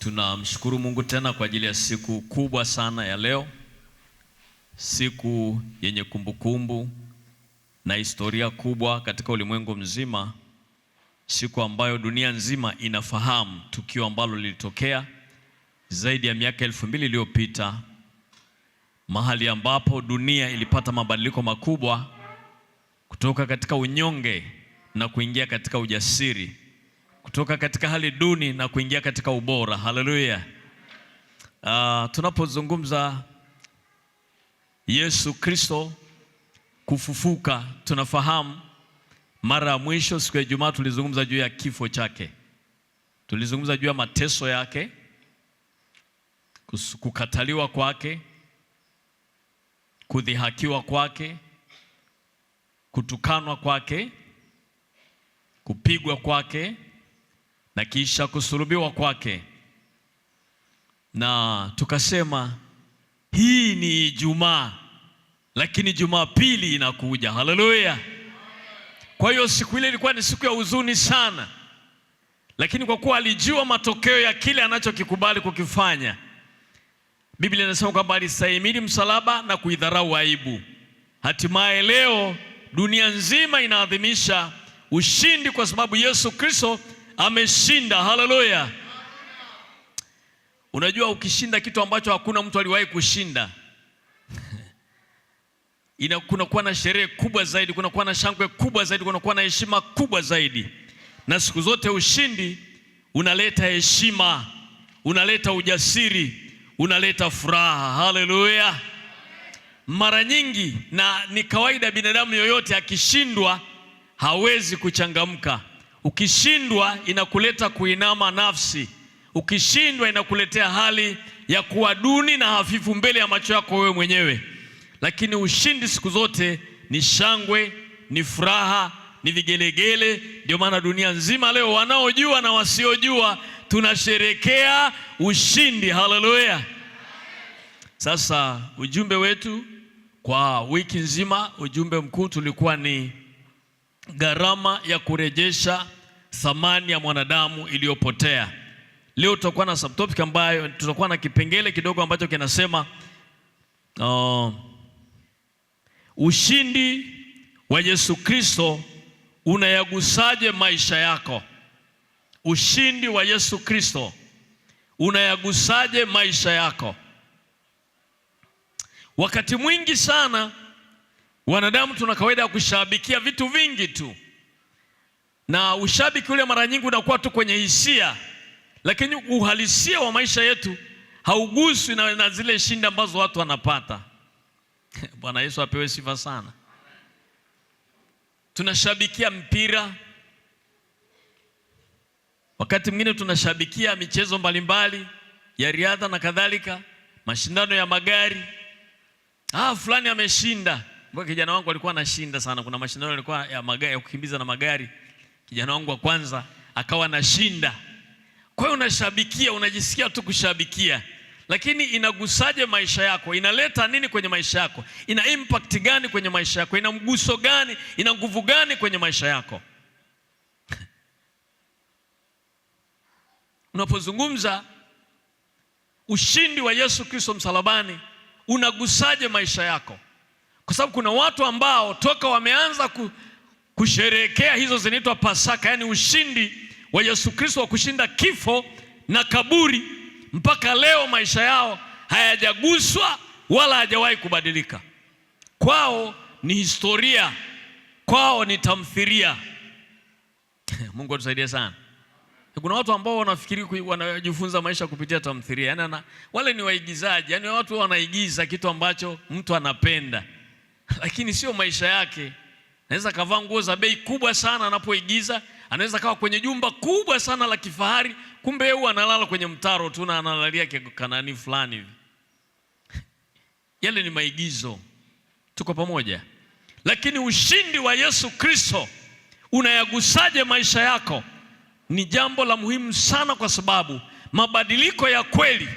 Tunamshukuru Mungu tena kwa ajili ya siku kubwa sana ya leo, siku yenye kumbukumbu na historia kubwa katika ulimwengu mzima, siku ambayo dunia nzima inafahamu tukio ambalo lilitokea zaidi ya miaka 2000 iliyopita, mahali ambapo dunia ilipata mabadiliko makubwa kutoka katika unyonge na kuingia katika ujasiri, kutoka katika hali duni na kuingia katika ubora. Haleluya. Tunapozungumza Yesu Kristo kufufuka, tunafahamu mara ya mwisho siku ya Ijumaa tulizungumza juu ya kifo chake. Tulizungumza juu ya mateso yake, kukataliwa kwake, kudhihakiwa kwake, kutukanwa kwake, kupigwa kwake na kisha kusulubiwa kwake. Na tukasema hii ni Ijumaa, lakini Jumapili inakuja. Haleluya. Kwa hiyo siku ile ilikuwa ni siku ya huzuni sana, lakini kwa kuwa alijua matokeo ya kile anachokikubali kukifanya, Biblia inasema kwamba alistahimili msalaba na kuidharau aibu. Hatimaye leo dunia nzima inaadhimisha ushindi kwa sababu Yesu Kristo ameshinda. Haleluya. Unajua, ukishinda kitu ambacho hakuna mtu aliwahi kushinda, kunakuwa na sherehe kubwa zaidi, kunakuwa na shangwe kubwa zaidi, kunakuwa na heshima kubwa zaidi. Na siku zote ushindi unaleta heshima, unaleta ujasiri, unaleta furaha. Haleluya. Mara nyingi, na ni kawaida binadamu yoyote akishindwa hawezi kuchangamka. Ukishindwa inakuleta kuinama nafsi. Ukishindwa inakuletea hali ya kuwa duni na hafifu mbele ya macho yako wewe mwenyewe. Lakini ushindi siku zote ni shangwe, ni furaha, ni vigelegele. Ndio maana dunia nzima leo, wanaojua na wasiojua, tunasherekea ushindi. Haleluya. Sasa ujumbe wetu kwa wiki nzima, ujumbe mkuu tulikuwa ni gharama ya kurejesha thamani ya mwanadamu iliyopotea. Leo tutakuwa na subtopic ambayo tutakuwa na kipengele kidogo ambacho kinasema ushindi wa Yesu Kristo unayagusaje maisha yako? Ushindi wa Yesu Kristo unayagusaje maisha yako? Wakati mwingi sana wanadamu tuna kawaida ya kushabikia vitu vingi tu, na ushabiki ule mara nyingi unakuwa tu kwenye hisia, lakini uhalisia wa maisha yetu hauguswi na zile shinda ambazo watu wanapata. Bwana Yesu apewe sifa sana. Tunashabikia mpira, wakati mwingine tunashabikia michezo mbalimbali ya riadha na kadhalika, mashindano ya magari. Fulani ameshinda. Mbona kijana wangu alikuwa anashinda sana. Kuna mashindano yalikuwa ya magari, ya kukimbiza na magari. Kijana wangu wa kwanza akawa anashinda. Kwa hiyo unashabikia, unajisikia tu kushabikia. Lakini inagusaje maisha yako? Inaleta nini kwenye maisha yako? Ina impact gani kwenye maisha yako? Ina mguso gani? Ina nguvu gani kwenye maisha yako? Unapozungumza ushindi wa Yesu Kristo msalabani, unagusaje maisha yako? Kwa sababu kuna watu ambao toka wameanza kusherehekea hizo zinaitwa Pasaka, yani ushindi wa Yesu Kristo wa kushinda kifo na kaburi, mpaka leo maisha yao hayajaguswa wala hajawahi kubadilika. Kwao ni historia, kwao ni tamthilia. Mungu atusaidie sana. Kuna watu ambao wanafikiri wanajifunza maisha kupitia tamthilia. Yaani wale ni waigizaji, yani watu wanaigiza kitu ambacho mtu anapenda, lakini sio maisha yake. Anaweza kavaa nguo za bei kubwa sana anapoigiza, anaweza kawa kwenye jumba kubwa sana la kifahari, kumbe yeye analala kwenye mtaro tu na analalia kanani fulani hivi. Yale ni maigizo. Tuko pamoja? Lakini ushindi wa Yesu Kristo unayagusaje maisha yako? Ni jambo la muhimu sana, kwa sababu mabadiliko ya kweli,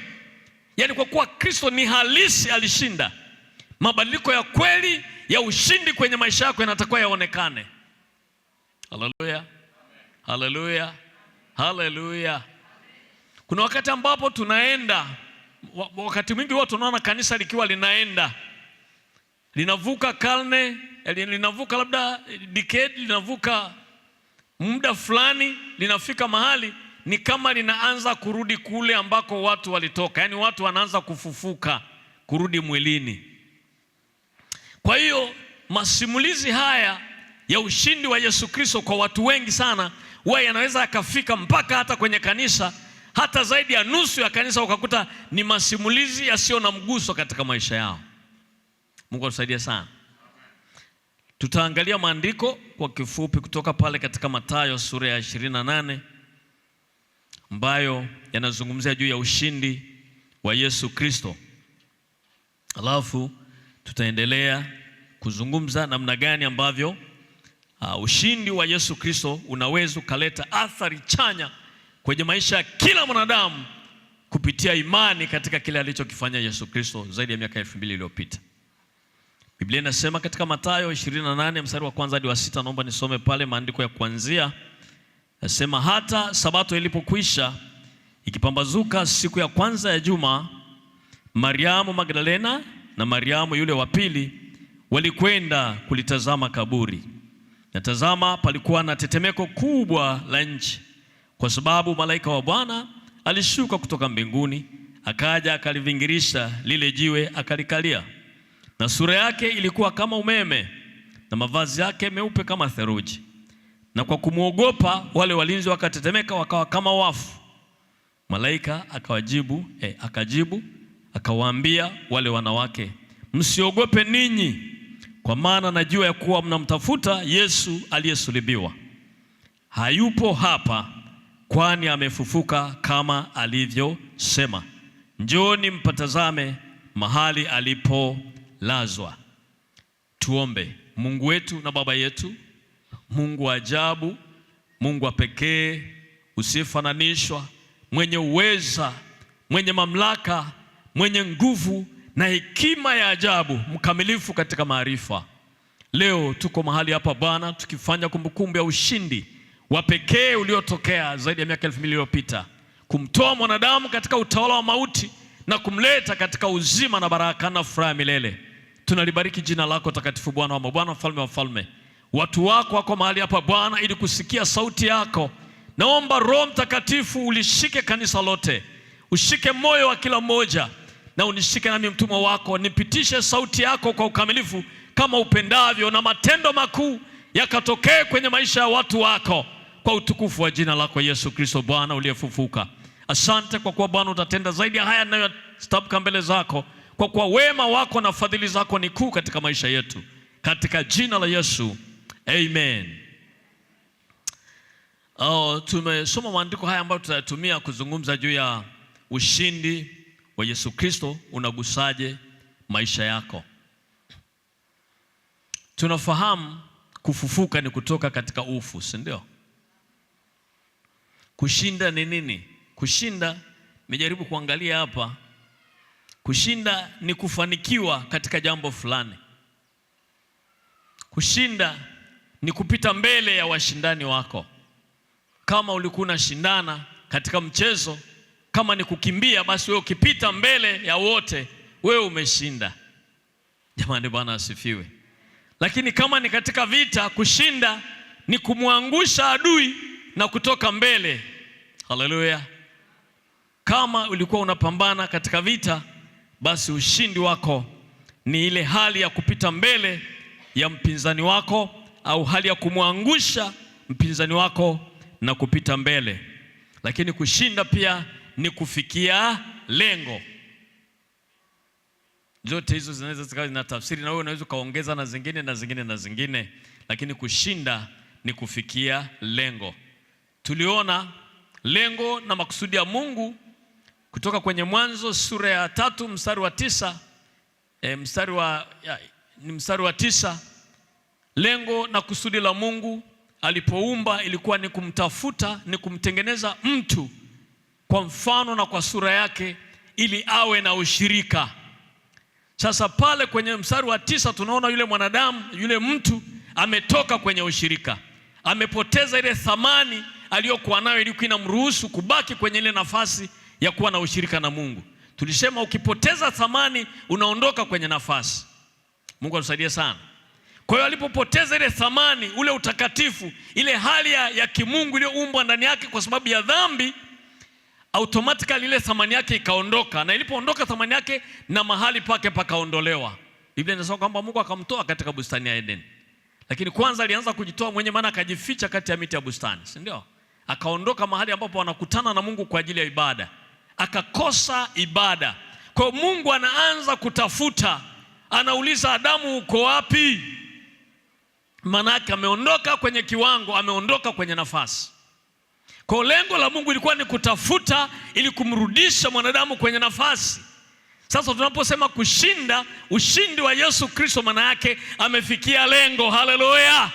yani kwa kuwa Kristo ni halisi alishinda, mabadiliko ya kweli ya ushindi kwenye maisha yako yanatakiwa yaonekane. Haleluya. Haleluya. Haleluya. Kuna wakati ambapo tunaenda, wakati mwingi huwa tunaona kanisa likiwa linaenda, linavuka karne, linavuka labda decade, linavuka muda fulani, linafika mahali ni kama linaanza kurudi kule ambako watu walitoka. Yaani watu wanaanza kufufuka, kurudi mwilini. Kwa hiyo masimulizi haya ya ushindi wa Yesu Kristo kwa watu wengi sana huwa yanaweza yakafika mpaka hata kwenye kanisa, hata zaidi ya nusu ya kanisa ukakuta ni masimulizi yasiyo na mguso katika maisha yao. Mungu atusaidie sana. Tutaangalia maandiko kwa kifupi kutoka pale katika Mathayo sura ya 28 ambayo yanazungumzia juu ya ushindi wa Yesu Kristo. Alafu tutaendelea kuzungumza namna gani ambavyo ushindi wa Yesu Kristo unaweza kuleta athari chanya kwenye maisha ya kila mwanadamu kupitia imani katika kile alichokifanya Yesu Kristo zaidi ya miaka 2000 iliyopita. Biblia inasema katika Mathayo 28 mstari wa kwanza hadi wa 6, naomba nisome pale maandiko ya kuanzia. Nasema, hata Sabato ilipokwisha, ikipambazuka siku ya kwanza ya juma, Mariamu Magdalena na Mariamu yule wa pili walikwenda kulitazama kaburi. Na tazama, palikuwa na tetemeko kubwa la nchi, kwa sababu malaika wa Bwana alishuka kutoka mbinguni, akaja akalivingirisha lile jiwe akalikalia. Na sura yake ilikuwa kama umeme, na mavazi yake meupe kama theluji. Na kwa kumwogopa wale walinzi wakatetemeka, wakawa kama wafu. Malaika akajibu akawaambia wale wanawake, msiogope ninyi, kwa maana najua ya kuwa mnamtafuta Yesu aliyesulubiwa. Hayupo hapa, kwani amefufuka kama alivyosema. Njooni mpatazame mahali alipolazwa. Tuombe. Mungu wetu na Baba yetu, Mungu wa ajabu, Mungu wa pekee, usifananishwa, mwenye uweza, mwenye mamlaka, mwenye nguvu na hekima ya ajabu, mkamilifu katika maarifa. Leo tuko mahali hapa Bwana, tukifanya kumbukumbu ya ushindi wa pekee uliotokea zaidi ya miaka 2000 iliyopita, kumtoa mwanadamu katika utawala wa mauti na kumleta katika uzima na baraka na furaha milele. Tunalibariki jina lako takatifu, Bwana wa mabwana, mfalme wa falme. Watu wako wako mahali hapa Bwana ili kusikia sauti yako. Naomba Roho Mtakatifu ulishike kanisa lote, ushike moyo wa kila mmoja, na unishike nami mtumwa wako, nipitishe sauti yako kwa ukamilifu kama upendavyo, na matendo makuu yakatokee kwenye maisha ya watu wako kwa utukufu wa jina lako Yesu Kristo, Bwana uliyefufuka. Asante kwa kuwa Bwana utatenda zaidi ya haya ninayotamka mbele zako, kwa kuwa wema wako na fadhili zako ni kuu katika maisha yetu, katika jina la Yesu, amen. Tumesoma maandiko haya ambayo tutayatumia kuzungumza juu ya ushindi wa Yesu Kristo unagusaje maisha yako. Tunafahamu kufufuka ni kutoka katika ufu, si ndio? Kushinda ni nini? Kushinda, nimejaribu kuangalia hapa, kushinda ni kufanikiwa katika jambo fulani. Kushinda ni kupita mbele ya washindani wako. Kama ulikuwa unashindana katika mchezo, kama ni kukimbia, basi wewe ukipita mbele ya wote, wewe umeshinda. Jamani, Bwana asifiwe. Lakini kama ni katika vita, kushinda ni kumwangusha adui na kutoka mbele. Haleluya. Kama ulikuwa unapambana katika vita, basi ushindi wako ni ile hali ya kupita mbele ya mpinzani wako, au hali ya kumwangusha mpinzani wako na kupita mbele. Lakini kushinda pia ni kufikia lengo. Zote hizo zinaweza zikawa na tafsiri, na wewe unaweza kaongeza na zingine na zingine na zingine, lakini kushinda ni kufikia lengo. Tuliona lengo na makusudi ya Mungu kutoka kwenye Mwanzo sura ya 3 mstari wa 9, mstari wa 9. Lengo na kusudi la Mungu alipoumba ilikuwa ni kumtafuta, ni kumtengeneza mtu kwa mfano na kwa sura yake ili awe na ushirika. Sasa pale kwenye mstari wa 9 tunaona yule mwanadamu, yule mtu ametoka kwenye ushirika. Amepoteza ile thamani aliyokuwa nayo ilikuwa inamruhusu kubaki kwenye ile nafasi ya kuwa na ushirika na Mungu. Tulisema ukipoteza thamani unaondoka kwenye nafasi. Mungu atusaidie sana. Kwa hiyo alipopoteza ile thamani, ule utakatifu, ile hali ya kimungu iliyoumbwa ndani yake kwa sababu ya dhambi, automatically ile thamani yake ikaondoka, na ilipoondoka thamani yake na mahali pake pakaondolewa. Biblia inasema kwamba Mungu akamtoa katika bustani ya Eden. Lakini kwanza alianza kujitoa mwenyewe, maana akajificha kati ya miti ya bustani, si ndio? Akaondoka mahali ambapo wanakutana na Mungu kwa ajili ya ibada. Akakosa ibada. Kwa Mungu anaanza kutafuta, anauliza Adamu, uko wapi? Maana yake ameondoka kwenye kiwango, ameondoka kwenye nafasi. Kwa lengo la Mungu ilikuwa ni kutafuta ili kumrudisha mwanadamu kwenye nafasi. Sasa tunaposema kushinda, ushindi wa Yesu Kristo, maana yake amefikia lengo. Haleluya!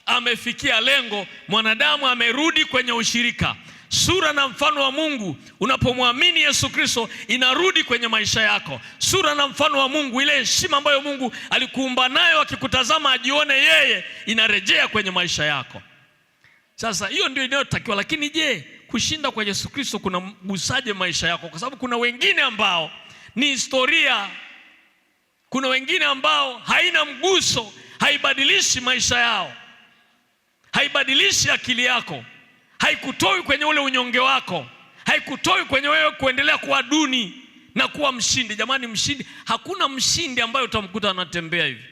Amefikia lengo, mwanadamu amerudi kwenye ushirika. Sura na mfano wa Mungu, unapomwamini Yesu Kristo, inarudi kwenye maisha yako. Sura na mfano wa Mungu, ile heshima ambayo Mungu alikuumba nayo akikutazama ajione yeye, inarejea kwenye maisha yako. Sasa hiyo ndio inayotakiwa. Lakini je, kushinda kwa Yesu Kristo kuna mgusaje maisha yako? Kwa sababu kuna wengine ambao ni historia. Kuna wengine ambao haina mguso, haibadilishi maisha yao, haibadilishi akili yako, haikutoi kwenye ule unyonge wako, haikutoi kwenye wewe kuendelea kuwa duni na kuwa mshindi. Jamani, mshindi, hakuna mshindi ambaye utamkuta anatembea hivi.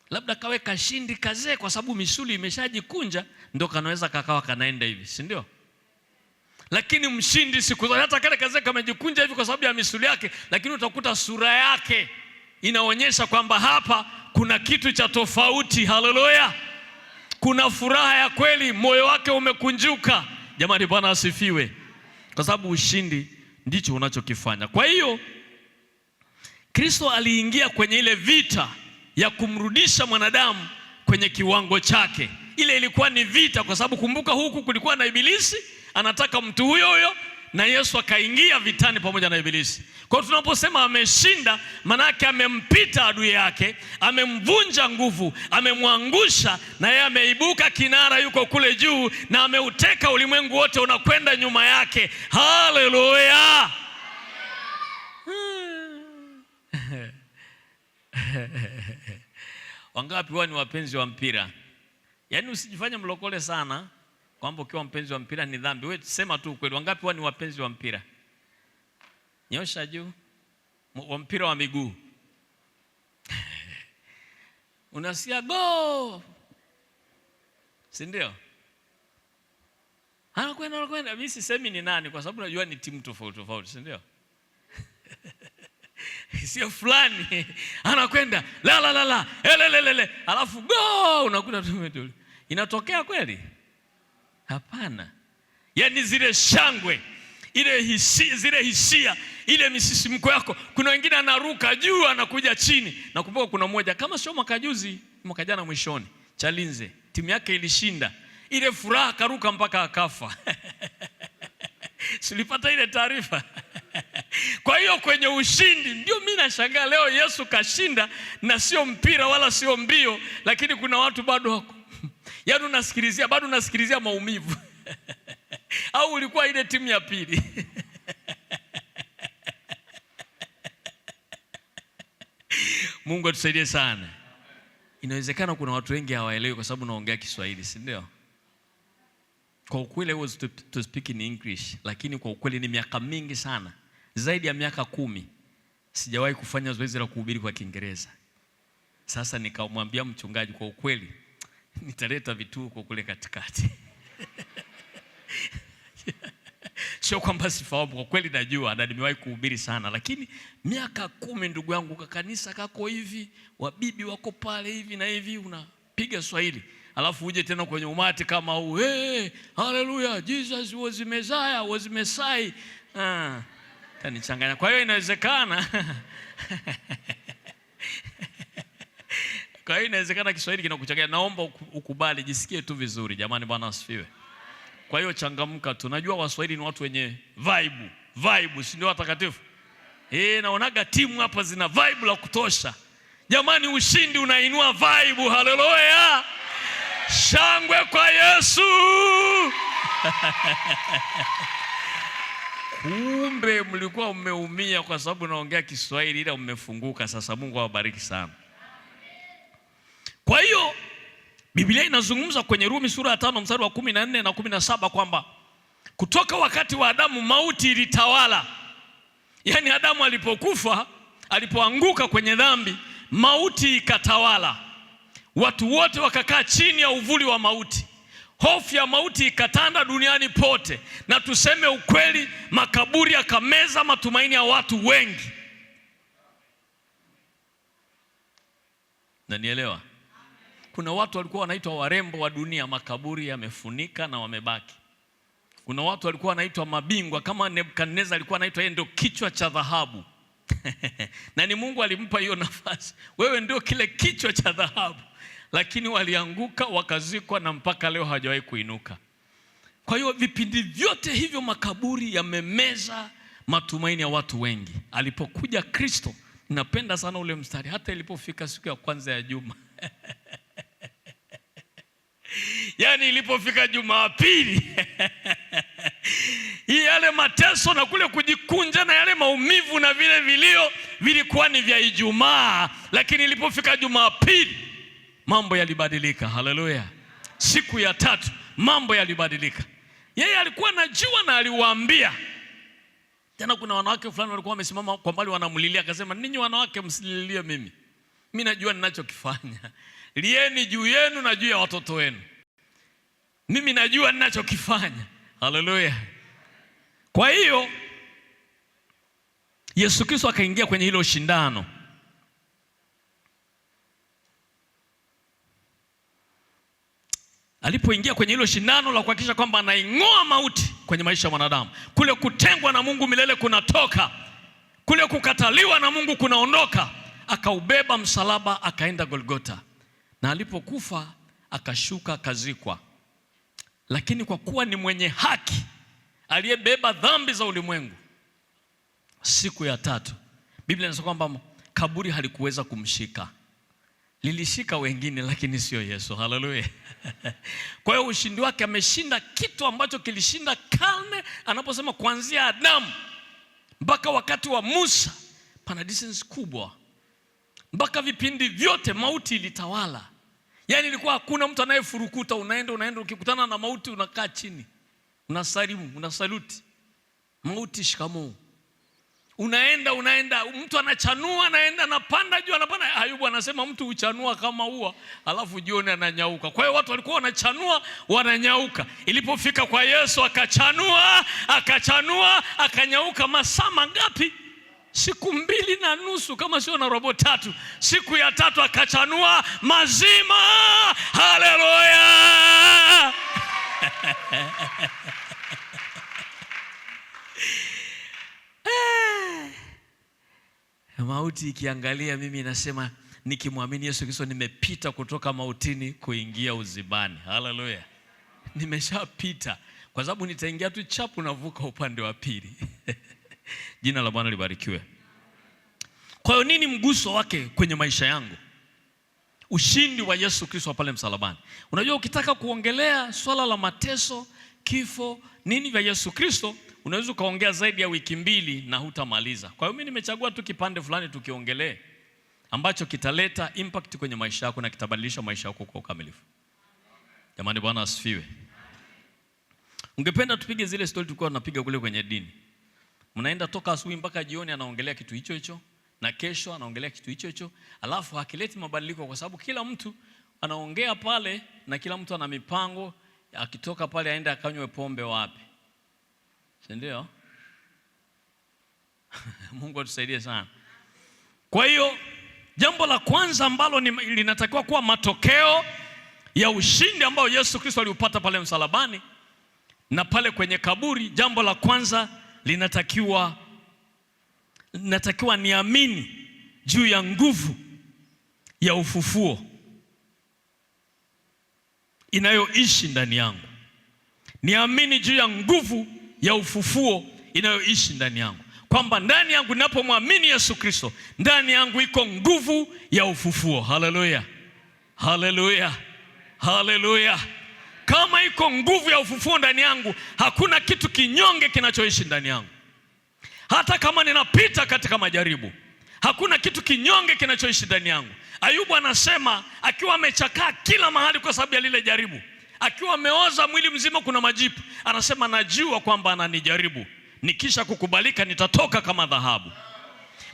Labda kawe kashindi kazee kwa sababu misuli imeshajikunja, ndio kanaweza kakawa kanaenda hivi, si ndio? Lakini mshindi siku zote, hata kale kazee kamejikunja hivi kwa sababu ya misuli yake, lakini utakuta sura yake inaonyesha kwamba hapa kuna kitu cha tofauti. Haleluya! Kuna furaha ya kweli, moyo wake umekunjuka. Jamani, Bwana asifiwe. Kwa sababu ushindi ndicho unachokifanya. Kwa hiyo Kristo aliingia kwenye ile vita ya kumrudisha mwanadamu kwenye kiwango chake. Ile ilikuwa ni vita, kwa sababu kumbuka, huku kulikuwa na Ibilisi anataka mtu huyo huyo, na Yesu akaingia vitani pamoja na Ibilisi. Kwa hiyo tunaposema ameshinda, maana yake amempita adui yake, amemvunja nguvu, amemwangusha, na yeye ameibuka kinara, yuko kule juu, na ameuteka ulimwengu wote unakwenda nyuma yake. Haleluya! Wangapi wao ni wapenzi wa mpira? Yaani usijifanye mlokole sana kwamba ukiwa mpenzi wa mpira ni dhambi. Wewe sema tu ukweli. Wangapi wao ni wapenzi wa mpira? Nyosha juu. Wa mpira wa miguu. Unasikia go, si ndio? Anakwenda. Mimi sisemi ni nani kwa sababu najua ni timu tofauti tofauti, si ndio? Sio fulani anakwenda la elelelele alafu go, unakuta tu. Inatokea kweli? Hapana. Yaani zile shangwe, ile hisia, zile hisia, ile misisimko yako. Kuna wengine anaruka juu anakuja chini. Nakumbuka kuna mmoja, kama sio mwaka jana mwishoni, Chalinze, timu yake ilishinda. Ile furaha karuka mpaka akafa. Silipata ile taarifa. Kwa hiyo kwenye ushindi ndio mimi nashangaa leo Yesu kashinda, na sio mpira wala sio mbio, lakini kuna watu bado wako. Yaani unasikilizia, bado unasikilizia maumivu. Au ulikuwa ile timu ya pili. Mungu atusaidie sana. Inawezekana kuna watu wengi hawaelewi kwa sababu naongea Kiswahili, si ndio? Kwa ukweli I was to speak in English, lakini kwa ukweli ni miaka mingi sana, zaidi ya miaka 10 sijawahi kufanya zoezi la kuhubiri kwa Kiingereza. Sasa nikamwambia mchungaji, kwa ukweli nitaleta vituo kwa kule katikati. Sio kwamba sifahamu, kwa kweli najua na nimewahi kuhubiri sana, lakini miaka 10 ndugu yangu, kwa kanisa kako hivi, wabibi wako pale hivi na hivi, unapiga Swahili. Alafu uje tena kwenye umati kama huu, hey, hallelujah, Jesus was Messiah. Kanichanganya. Kwa hiyo inawezekana kwa hiyo inawezekana Kiswahili kinakuchanganya. Naomba ukubali, jisikie tu vizuri. Jamani, Bwana asifiwe. Kwa hiyo changamka tu. Najua Waswahili ni watu wenye vibe, si ndio watakatifu? Naonaga timu hapa zina vibe la kutosha. Jamani, ushindi unainua vibe. Haleluya! Shangwe kwa Yesu. Kumbe mlikuwa mmeumia kwa sababu naongea Kiswahili, ila mmefunguka sasa. Mungu awabariki sana. Kwa hiyo Biblia inazungumza kwenye Rumi sura ya 5 mstari wa 14 na 17 kwamba kutoka wakati wa Adamu mauti ilitawala. Yaani Adamu alipokufa, alipoanguka kwenye dhambi, mauti ikatawala. Watu wote wakakaa chini ya uvuli wa mauti. Hofu ya mauti ikatanda duniani pote, na tuseme ukweli, makaburi yakameza matumaini ya watu wengi. Na nielewa, kuna watu walikuwa wanaitwa warembo wa dunia, makaburi yamefunika na wamebaki. Kuna watu walikuwa wanaitwa mabingwa, kama Nebukadneza alikuwa anaitwa yeye ndio kichwa cha dhahabu. Na ni Mungu alimpa hiyo nafasi, wewe ndio kile kichwa cha dhahabu. Lakini walianguka wakazikwa, na mpaka leo hawajawahi kuinuka. Kwa hiyo vipindi vyote hivyo makaburi yamemeza matumaini ya watu wengi. Alipokuja Kristo, napenda sana ule mstari, hata ilipofika siku ya kwanza ya juma yaani ilipofika Jumapili yale mateso na kule kujikunja na yale maumivu na vile vilio vilikuwa ni vya Ijumaa, lakini ilipofika Jumapili mambo yalibadilika. Haleluya! Siku ya tatu mambo yalibadilika. Yeye alikuwa anajua na aliwaambia. Tena kuna wanawake fulani walikuwa wamesimama kwa mbali wanamlilia, akasema, ninyi wanawake msililie mimi. Mimi najua ninachokifanya. Lieni juu yenu na juu ya watoto wenu. Mimi najua ninachokifanya. Haleluya! Kwa hiyo Yesu Kristo akaingia kwenye hilo shindano. Alipoingia kwenye hilo shindano la kuhakikisha kwamba anaing'oa mauti kwenye maisha ya mwanadamu, kule kutengwa na Mungu milele kunatoka, kule kukataliwa na Mungu kunaondoka, akaubeba msalaba akaenda Golgotha, na alipokufa akashuka akazikwa. Lakini kwa kuwa ni mwenye haki aliyebeba dhambi za ulimwengu, siku ya tatu Biblia inasema kwamba kaburi halikuweza kumshika. Lilishika wengine lakini sio Yesu. Haleluya! Kwa hiyo ushindi wake, ameshinda kitu ambacho kilishinda karne. Anaposema kuanzia Adamu mpaka wakati wa Musa, pana distance kubwa. Mpaka vipindi vyote mauti ilitawala. Yaani ilikuwa hakuna mtu anayefurukuta. Unaenda ukikutana na mauti unakaa chini, unasalimu, unasaluti. Mauti shikamoo. Unaenda mtu anachanua, anaenda anapanda juu, anapanda. Ayubu anasema mtu uchanua kama ua, alafu jioni ananyauka. Kwa hiyo watu walikuwa wanachanua, wananyauka. Ilipofika kwa Yesu akachanua, akanyauka. Masaa mangapi? Siku 2.5 kama sio na robo 3. Siku ya tatu akachanua mazima. Haleluya! Mauti ikiangalia mimi nasema, nikimwamini Yesu Kristo nimepita kutoka mautini kuingia uzimani. Haleluya! Nimeshapita, kwa sababu nitaingia tu chapu navuka upande wa pili. Jina la Bwana libarikiwe. Kwa hiyo nini mguso wake kwenye maisha yangu? Ushindi wa Yesu Kristo pale msalabani. Unajua, ukitaka kuongelea swala la mateso, kifo, nini vya Yesu Kristo, unaweza ukaongea zaidi ya wiki 2 na hutamaliza. Kwa hiyo mimi nimechagua tu kipande fulani tukiongelee, ambacho kitaleta impact kwenye maisha yako na kitabadilisha maisha yako kwa ukamilifu. Jamani, Bwana asifiwe. Ungependa tupige zile story tulikuwa tunapiga kule kwenye dini. Mnaenda toka asubuhi mpaka jioni anaongelea kitu hicho hicho, na kesho anaongelea kitu hicho hicho, alafu hakileti mabadiliko, kwa sababu kila mtu anaongea pale na kila mtu ana mipango. Akitoka pale aende akanywe pombe wapi? Si ndio? Mungu atusaidie sana. Kwa hiyo jambo la kwanza ambalo linatakiwa kuwa matokeo ya ushindi ambao Yesu Kristo aliupata pale msalabani na pale kwenye kaburi, jambo la kwanza linatakiwa niamini juu ya nguvu ya ufufuo inayoishi ndani yangu. Niamini juu ya nguvu ya ufufuo inayoishi ndani yangu. Kwa kwamba ndani yangu ninapomwamini Yesu Kristo, ndani yangu iko nguvu ya ufufuo. Haleluya, haleluya, haleluya. Kama iko nguvu ya ufufuo ndani yangu, hakuna kitu kinyonge kinachoishi ndani yangu. Hata kama ninapita katika majaribu, hakuna kitu kinyonge kinachoishi ndani yangu. Ayubu anasema akiwa amechakaa kila mahali kwa sababu ya lile jaribu, akiwa ameoza mwili mzima, kuna majipu, anasema najua kwamba ananijaribu, nikisha kukubalika nitatoka kama dhahabu.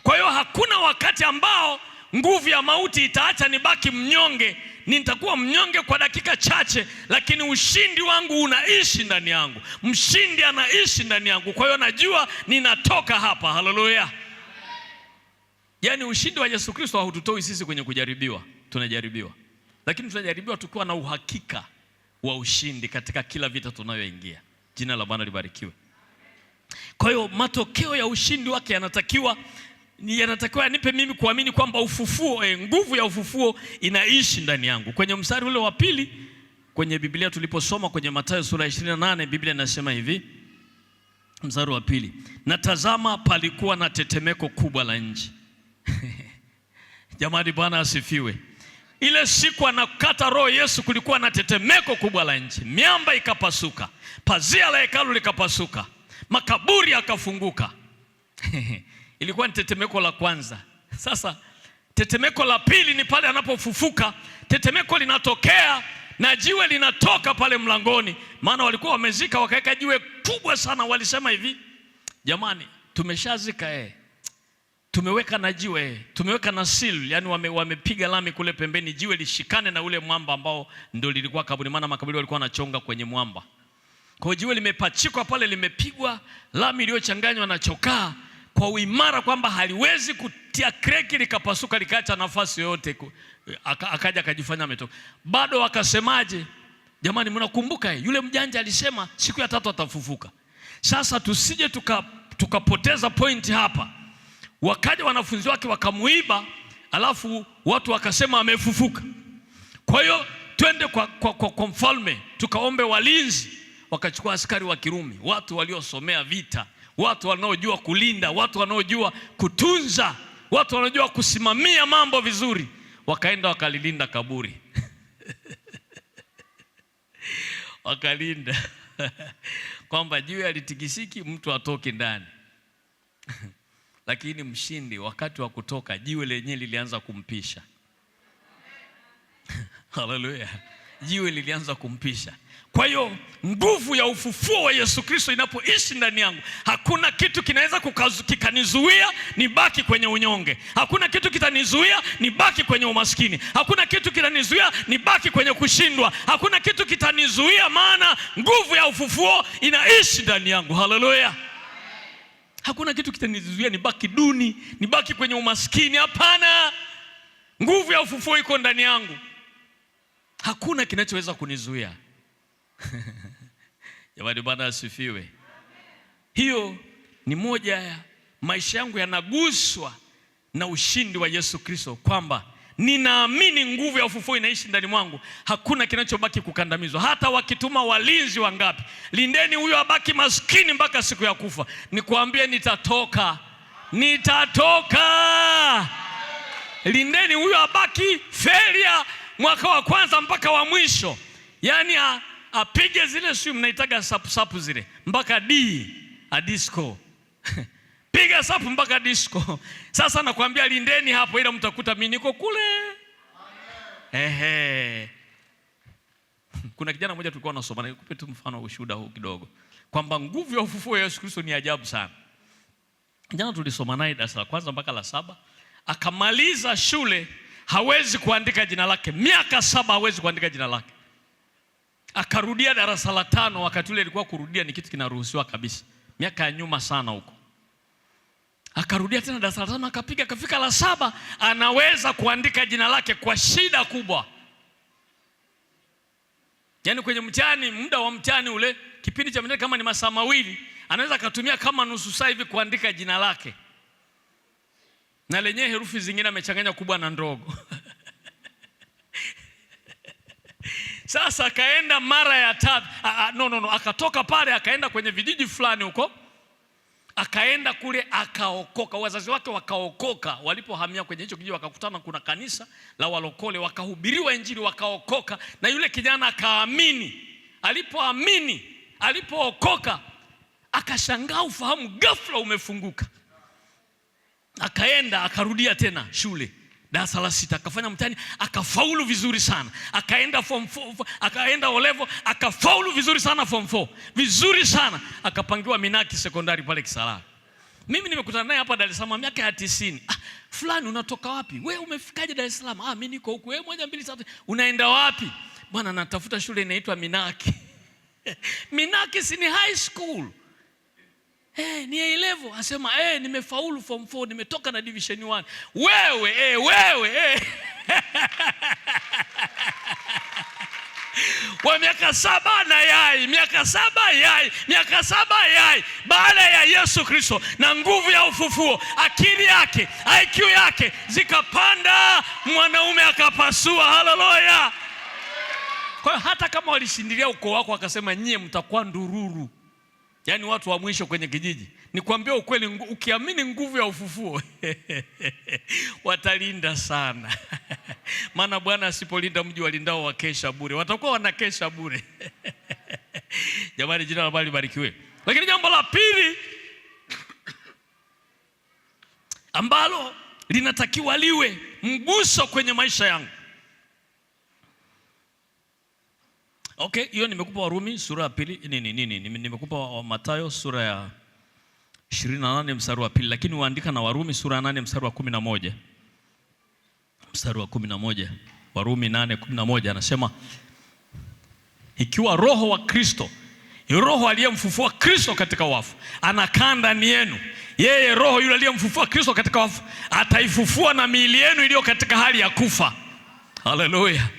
Kwa hiyo hakuna wakati ambao nguvu ya mauti itaacha nibaki mnyonge. Nitakuwa mnyonge kwa dakika chache, lakini ushindi wangu unaishi ndani yangu. Mshindi anaishi ndani yangu. Kwa hiyo najua ninatoka hapa. Haleluya. Yaani ushindi wa Yesu Kristo haututoi sisi kwenye kujaribiwa. Tunajaribiwa, lakini tunajaribiwa tukiwa na uhakika wa ushindi katika kila vita tunayoingia. Jina la Bwana libarikiwe. Kwa hiyo matokeo ya ushindi wake yanatakiwa nipe mimi kuamini kwamba ufufuo, nguvu ya ufufuo inaishi ndani yangu. Kwenye mstari ule wa pili kwenye Biblia tuliposoma kwenye Mathayo sura 28, Biblia inasema hivi, mstari wa pili, na tazama palikuwa na tetemeko kubwa la nchi. Jamani, Bwana asifiwe. Ile siku anakata roho Yesu, kulikuwa na tetemeko kubwa la nchi. Miamba ikapasuka, pazia la hekalu likapasuka, makaburi yakafunguka. Ilikuwa ni tetemeko la kwanza. Sasa tetemeko la pili ni pale anapofufuka. Tetemeko linatokea na jiwe linatoka pale mlangoni, maana walikuwa wamezika, wakaweka jiwe kubwa sana. Walisema hivi, jamani, tumeshazika tumeweka na jiwe, tumeweka na seal, yani wamepiga lami kule pembeni, jiwe lishikane na ule mwamba ambao ndio lilikuwa kaburi, maana makaburi walikuwa wanachonga kwenye mwamba. Kwa jiwe limepachikwa pale, limepigwa lami iliyochanganywa na chokaa kwa uimara kwamba haliwezi kutia kreki likapasuka likaacha nafasi yoyote. Akaja akajifanya ametoka. Bado wakasemaje? Jamani, mnakumbuka yule mjanja alisema siku ya tatu atafufuka. Sasa tusije tukapoteza point hapa. Wakaja wanafunzi wake wakamuiba, alafu watu wakasema amefufuka. Kwa hiyo twende kwa mfalme tukaombe walinzi. Wakachukua askari wa Kirumi, watu waliosomea vita, watu wanaojua kulinda, watu wanaojua kutunza, watu wanaojua kusimamia mambo vizuri. Wakaenda wakalilinda kaburi. Wakalinda kwamba jiwe alitikisiki, mtu atoke ndani. Lakini mshindi wakati wa kutoka, jiwe lenyewe lilianza kumpisha. Haleluya. Jiwe lilianza kumpisha. Kwa hiyo nguvu ya ufufuo wa Yesu Kristo inapoishi ndani yangu, hakuna kitu kinaweza kikanizuia nibaki kwenye unyonge. Hakuna kitu kitanizuia nibaki kwenye umaskini. Hakuna kitu kitanizuia nibaki kwenye kushindwa. Hakuna kitu kitanizuia, maana nguvu ya ufufuo inaishi ndani yangu. Haleluya. Hakuna kitu kitanizuia nibaki duni, nibaki kwenye umaskini. Hapana. Nguvu ya ufufuo iko ndani yangu. Hakuna kinachoweza kunizuia. Jamani, Bwana asifiwe. Hiyo ni moja ya maisha yangu yanaguswa na ushindi wa Yesu Kristo, kwamba ninaamini nguvu ya ufufuo inaishi ndani mwangu. Hakuna kinachobaki kukandamizwa. Hata wakituma walinzi wangapi, lindeni huyo abaki maskini mpaka siku ya kufa, nikuambie nitatoka. Lindeni huyo abaki failure mwaka wa kwanza mpaka wa mwisho. Yaani apige zile simu mnaitaga sapu zile mpaka disco. Piga sapu mpaka disco. Sasa nakwambia lindeni hapo, ila mtakuta mimi niko kule. Kuna kijana mmoja tulikuwa tunasoma, nikupe tu mfano wa ushuhuda huu kidogo, kwamba nguvu ya ufufuo wa Yesu Kristo ni ajabu sana. Jana tulisoma naye darasa la kwanza mpaka la 7. Akamaliza shule, hawezi kuandika jina lake. Miaka 7 hawezi kuandika jina lake. Akarudia darasa la 5, wakati ule ilikuwa kurudia ni kitu kinaruhusiwa kabisa. Miaka ya nyuma sana huko. Akarudia tena darasa la 5, akapiga, akafika la 7, anaweza kuandika jina lake kwa shida kubwa. Yaani kwenye mtihani, muda wa mtihani ule, kipindi cha mtihani kama ni masaa 2, anaweza kutumia kama nusu saa hivi kuandika jina lake. Na lenyewe herufi zingine amechanganya kubwa na ndogo. Sasa akaenda mara ya 3. Akatoka pale akaenda kwenye vijiji fulani huko. Akaenda kule akaokoka, wazazi wake wakaokoka. Walipohamia kwenye hicho kijiji wakakutana kuna kanisa la walokole, wakahubiriwa injili, wakaokoka, na yule kijana akaamini. Alipoamini, alipookoka, akashangaa ufahamu ghafla umefunguka. Akaenda akarudia tena shule darasa la 6, akafanya mtihani akafaulu vizuri sana. Akaenda form 4, akaenda O level akafaulu vizuri sana form 4, vizuri sana. Akapangiwa Minaki sekondari pale Kisarawe. Mimi nimekutana naye hapa Dar es Salaam miaka ya 90. Fulani unatoka wapi? Wewe umefikaje Dar es Salaam? Mimi niko huku. Wewe 1 2 3. Unaenda wapi? Bwana natafuta shule inaitwa Minaki. Minaki si ni high school. Ni A level. Asema nimefaulu form 4, nimetoka na division 1. Wewe. Kwa miaka 7 na yai, miaka 7 yai. Baada ya Yesu Kristo na nguvu ya ufufuo, akili yake, IQ yake zikapanda, mwanaume akapasua. Haleluya. Kwa hata kama walishindilia ukoo wako akasema nyie mtakuwa ndururu, yaani watu wa mwisho kwenye kijiji, nikwambia ukweli, ukiamini nguvu ya ufufuo watalinda sana. Maana Bwana asipolinda mji walindao wakesha bure, watakuwa wanakesha bure. Jamani, jina la Bwana libarikiwe. Lakini jambo la pili ambalo linatakiwa liwe mguso kwenye maisha yangu. Okay, hiyo nimekupa Warumi sura ya 2. Nimekupa Mathayo sura ya 28 mstari wa 2, lakini uandika na Warumi sura ya 8 mstari wa 11. Mstari wa 11. Warumi 8:11 anasema, ikiwa roho wa Kristo, roho aliyemfufua Kristo katika wafu anakaa ndani yenu, yeye roho yule aliyemfufua Kristo katika wafu ataifufua na miili yenu iliyo katika hali ya kufa. Haleluya.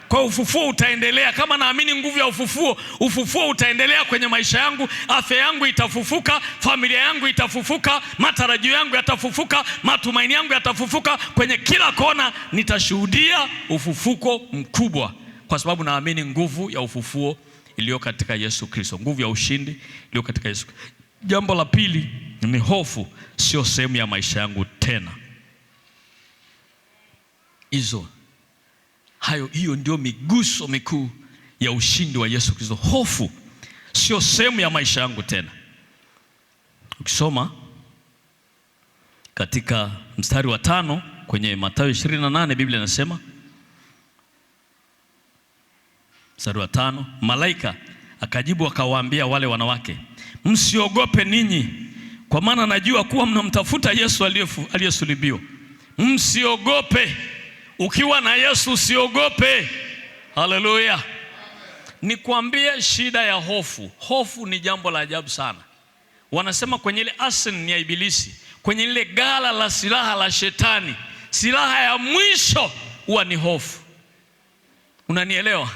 Kwa ufufuo utaendelea. Kama naamini nguvu ya ufufuo utaendelea kwenye maisha yangu. Afya yangu itafufuka, familia yangu itafufuka, matarajio yangu yatafufuka, matumaini yangu yatafufuka. Kwenye kila kona nitashuhudia ufufuko mkubwa, kwa sababu naamini nguvu ya ufufuo iliyo katika Yesu Kristo, nguvu ya ushindi iliyo katika Yesu. Jambo la pili ni hofu sio sehemu ya maisha yangu tena. Hiyo ndio miguso mikuu ya ushindi wa Yesu Kristo. Hofu sio sehemu ya maisha yangu tena. Ukisoma katika mstari wa 5 kwenye Mathayo 28, Biblia inasema mstari wa 5, malaika akajibu akawaambia wale wanawake, msiogope ninyi, kwa maana najua kuwa mnamtafuta Yesu aliyesulubiwa. Msiogope. Ukiwa na Yesu usiogope. Haleluya. Nikwambie shida ya hofu. Hofu ni jambo la ajabu sana. Wanasema kwenye ile arsenal ya ibilisi, kwenye ile gala la silaha la shetani, silaha ya mwisho huwa ni hofu. Unanielewa?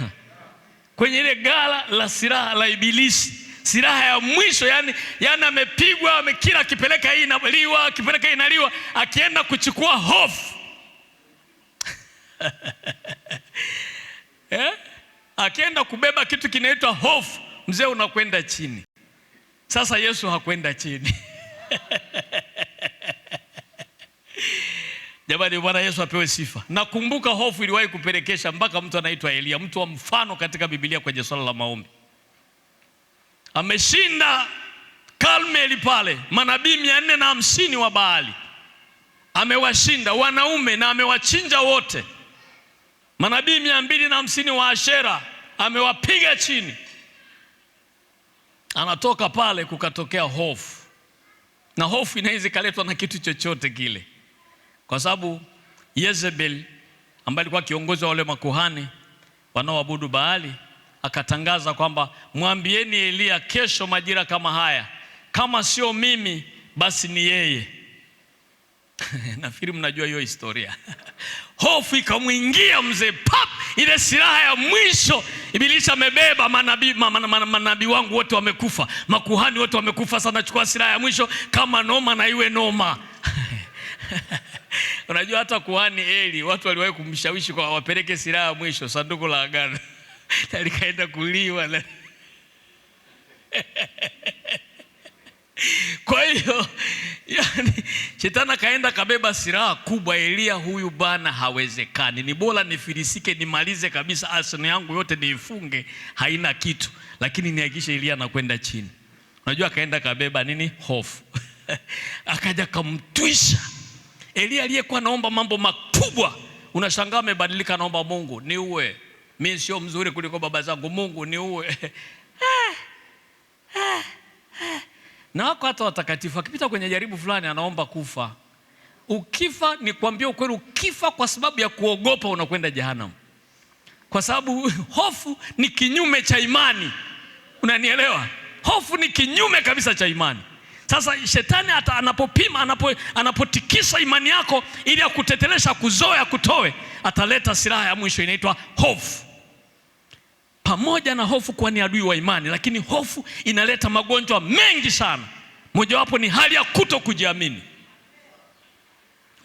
Kwenye ile gala la silaha la ibilisi, silaha ya mwisho, yani amepigwa, kila akipeleka hii inaliwa, akipeleka hii inaliwa, akienda kuchukua hofu. Akienda kubeba kitu kinaitwa hofu, mzee unakwenda chini. Sasa Yesu hakwenda chini. Jamani, Bwana Yesu apewe sifa. Nakumbuka hofu iliwahi kupelekesha mpaka mtu anaitwa Elia, mtu wa mfano katika Biblia kwenye swala la maombi. Ameshinda Karmeli pale, manabii 450 wa Baali amewashinda wanaume na amewachinja wote. Manabii 250 wa Ashera amewapiga chini. Anatoka pale, kukatokea hofu. Na hofu inaweza kaletwa na kitu chochote kile, kwa sababu Yezebel ambaye alikuwa kiongozi wa wale makuhani wanaoabudu Baali akatangaza kwamba mwambieni Elia kesho majira kama haya, kama sio mimi basi ni yeye. Nafikiri mnajua hiyo historia. Hofu ikamwingia mzee, pap, ile silaha ya mwisho ibilisi amebeba. Manabii wangu wote wamekufa, makuhani wote wamekufa, sasa nachukua silaha ya mwisho, kama noma na iwe noma. Unajua hata kuhani Eli watu waliwahi kumshawishi kwa wapeleke silaha ya mwisho, sanduku la agano. Likaenda kuliwa. Kwa hiyo yani, shetani akaenda kabeba silaha kubwa. Elia, huyu bana hawezekani, ni bora nifilisike nimalize kabisa, arsenal yangu yote niifunge, haina kitu, lakini nihakikishe Elia anakwenda chini. Unajua akaenda kabeba nini? Hofu. Akaja kamtwisha Elia aliyekuwa naomba mambo makubwa. Unashangaa amebadilika, naomba Mungu niue, mimi sio mzuri kuliko baba zangu, Mungu niue. Na wako hata watakatifu akipita kwenye jaribu fulani anaomba kufa. Ukifa, ni kuambia ukweli, ukifa kwa sababu ya kuogopa unakwenda jehanamu, kwa sababu hofu ni kinyume cha imani. Unanielewa? Hofu ni kinyume kabisa cha imani. Sasa shetani hata anapopima, anapotikisa imani yako ili akutetelesha, kuzoea, kutoe, ataleta silaha ya mwisho inaitwa hofu. Pamoja na hofu kuwa ni adui wa imani, lakini hofu inaleta magonjwa mengi sana. Mojawapo ni hali ya kutokujiamini.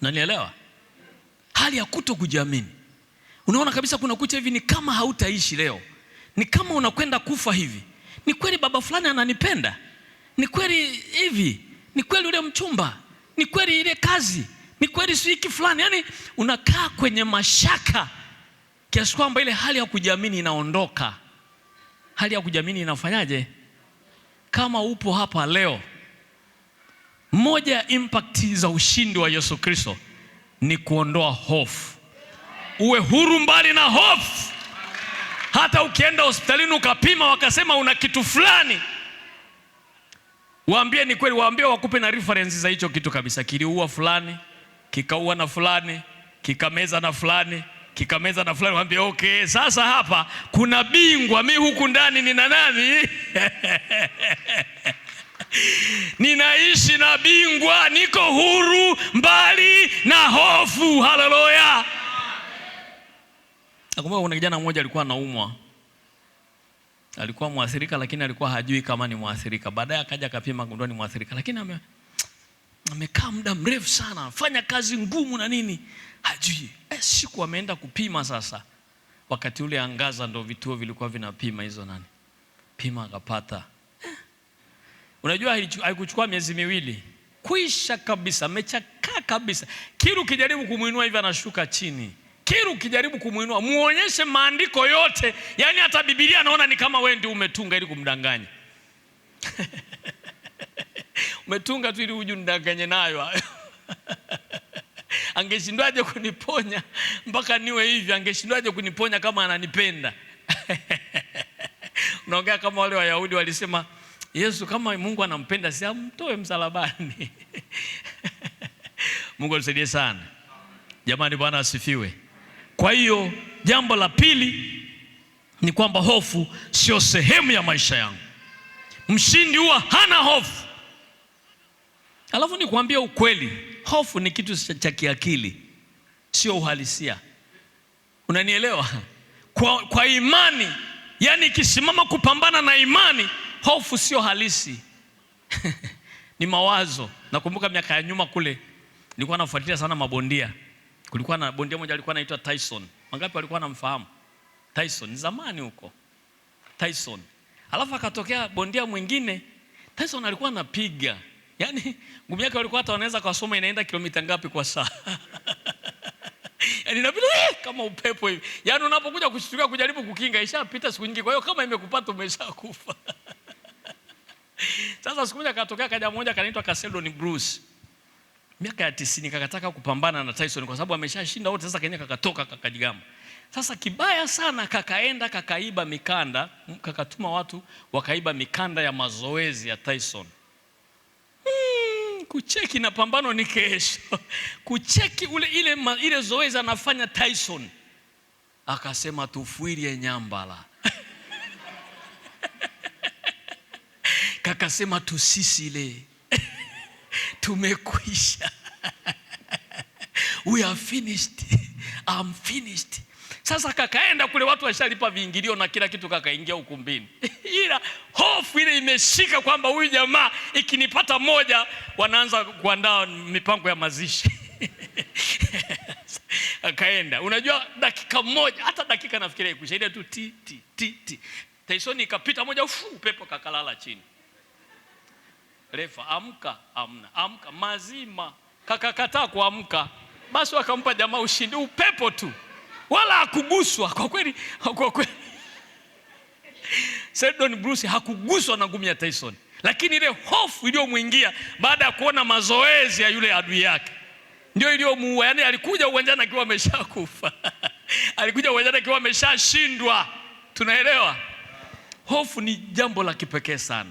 Unanielewa? Hali ya kutokujiamini. Unaona kabisa kuna kucha hivi, ni kama hautaishi leo, ni kama unakwenda kufa hivi. Ni kweli baba fulani ananipenda? Ni kweli hivi? Ni kweli ule mchumba? Ni kweli ile kazi? Ni kweli hiki fulani? Yani unakaa kwenye mashaka kiasi kwamba ile hali ya kujiamini inaondoka. Hali ya kujiamini inafanyaje? Kama upo hapa leo, moja ya impact za ushindi wa Yesu Kristo ni kuondoa hofu. Uwe huru mbali na hofu. Hata ukienda hospitalini ukapima wakasema una kitu fulani, waambie ni kweli, waambie wakupe na reference za hicho kitu kabisa. Kiliua fulani, kikaua na fulani, kikameza na fulani, kikameza na fulani. Waambie okay, sasa hapa kuna bingwa, mimi huku ndani nina nani? Ninaishi na bingwa, niko huru mbali na hofu. Haleluya. Nakumbuka kuna kijana mmoja alikuwa anaumwa. Alikuwa mwathirika, lakini alikuwa hajui kama ni mwathirika. Baadaye akaja akapima, gundua ni mwathirika, lakini amekaa muda mrefu sana, fanya kazi ngumu na nini, hajui. Siku ameenda kupima sasa. Wakati ule angaza ndo vituo vilikuwa vinapima hizo nani. Pima akapata. Unajua haikuchukua miezi miwili, kuisha kabisa, amechakaa kabisa. Kiru kijaribu kumuinua hivi anashuka chini. Kiru kijaribu kumuinua, muonyeshe maandiko yote, yani hata Biblia anaona ni kama wewe ndio umetunga ili kumdanganya. Umetunga tu ili uje ndanganye nayo. Angeshindwaje kuniponya mpaka niwe hivi? Angeshindwaje kuniponya kama ananipenda? Unaongea kama wale Wayahudi walisema, Yesu kama Mungu anampenda si amtoe msalabani. Mungu atusaidie sana. Jamani, Bwana asifiwe. Kwa hiyo jambo la pili ni kwamba hofu sio sehemu ya maisha yangu. Mshindi huwa hana hofu. Alafu ni kuambia ukweli, hofu ni kitu cha kiakili, sio uhalisia. Unanielewa? Kwa imani, yani ikisimama kupambana na imani, hofu sio halisi. Ni mawazo. Nakumbuka miaka ya nyuma kule nilikuwa nafuatilia sana mabondia. Kulikuwa na bondia mmoja alikuwa anaitwa Tyson. Wangapi walikuwa wanamfahamu? Tyson, zamani huko. Tyson. Alafu akatokea bondia mwingine. Tyson alikuwa anapiga. Yaani ngumi yake walikuwa hata wanaweza kusoma inaenda kilomita ngapi kwa saa. Yaani inabidi kama upepo hivi. Yaani unapokuja kushtuka kujaribu kukinga ishapita siku nyingi. Kwa hiyo kama imekupata umeshakufa. Sasa siku moja akatokea kaja mmoja kanaitwa Caseldon Bruce. Miaka ya 90 kakataka kupambana na Tyson kwa sababu ameshashinda wote. Sasa Kenya kakatoka kakajigamba. Sasa kibaya sana kakaenda kakaiba mikanda, kakatuma watu wakaiba mikanda ya mazoezi ya Tyson. Kucheki na pambano ni kesho. Kucheki ile zoezi anafanya Tyson. Akasema tufuirie nyambala. Kakasema tusisile. Tumekwisha. We are finished. I'm finished. Sasa kakaenda kule, watu washalipa viingilio na kila kitu, kakaingia ukumbini. Ila hofu ile imeshika kwamba huyu jamaa ikinipata moja wanaanza kuandaa mipango ya mazishi. Akaenda. Unajua dakika moja, hata dakika nafikiria kushaida tu ti. Tyson ikapita moja, upepo kakalala chini. refa, amka, amna, amka, mazima. Kakakataa kuamka, basi wakampa jamaa ushindi, upepo tu, wala hakuguswa. Kwa kweli Don Bruce hakuguswa na ngumi ya Tyson, lakini ile hofu iliyomwingia baada ya kuona mazoezi ya yule adui yake ndio iliyomuua. Yani alikuja uwanjani akiwa ameshakufa alikuja uwanjani akiwa ameshashindwa. Tunaelewa? Hofu ni jambo la kipekee sana.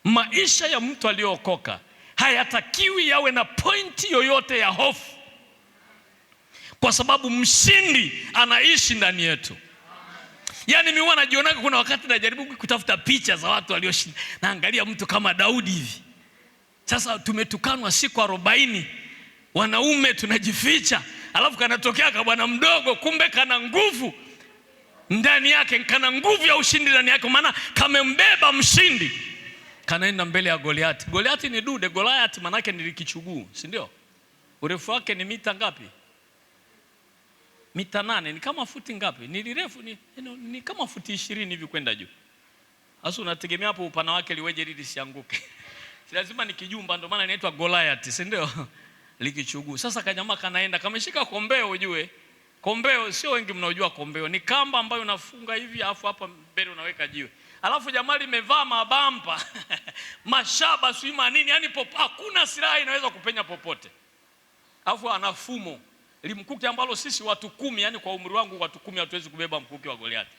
Maisha ya mtu aliyookoka hayatakiwi yawe na pointi yoyote ya hofu, kwa sababu mshindi anaishi ndani yetu. Yani mimi najiona kuna wakati najaribu kutafuta picha za watu walioshinda, naangalia mtu kama Daudi hivi. Sasa tumetukanwa siku 40, wanaume tunajificha, alafu kanatokea kwa bwana mdogo, kumbe kana nguvu ndani yake, kana nguvu ya ushindi ndani yake, maana kamembeba mshindi. Kanaenda mbele ya Goliati. Goliati ni dude, Goliath manake ni kichuguu, si ndio? Urefu wake ni mita ngapi? Mita 8. Ni kama futi ngapi? Ni lirefu ni kama futi 20 hivi kwenda juu. Sasa unategemea hapo upana wake liweje ili lisianguke? Si lazima ni kijumba, ndio maana inaitwa Goliath, si ndio? Likichuguu. Sasa kanyama kanaenda, kameshika kombeo. Ujue kombeo, sio wengi mnaojua kombeo. Ni kamba ambayo unafunga hivi, alafu hapa mbele unaweka jiwe. Alafu jamaa limevaa mabampa mashaba suima nini, yani hakuna silaha inaweza kupenya popote. Alafu ana fumo limkuki ambalo sisi watu 10, yani kwa umri wangu watu 10 hatuwezi kubeba mkuki wa Goliathi.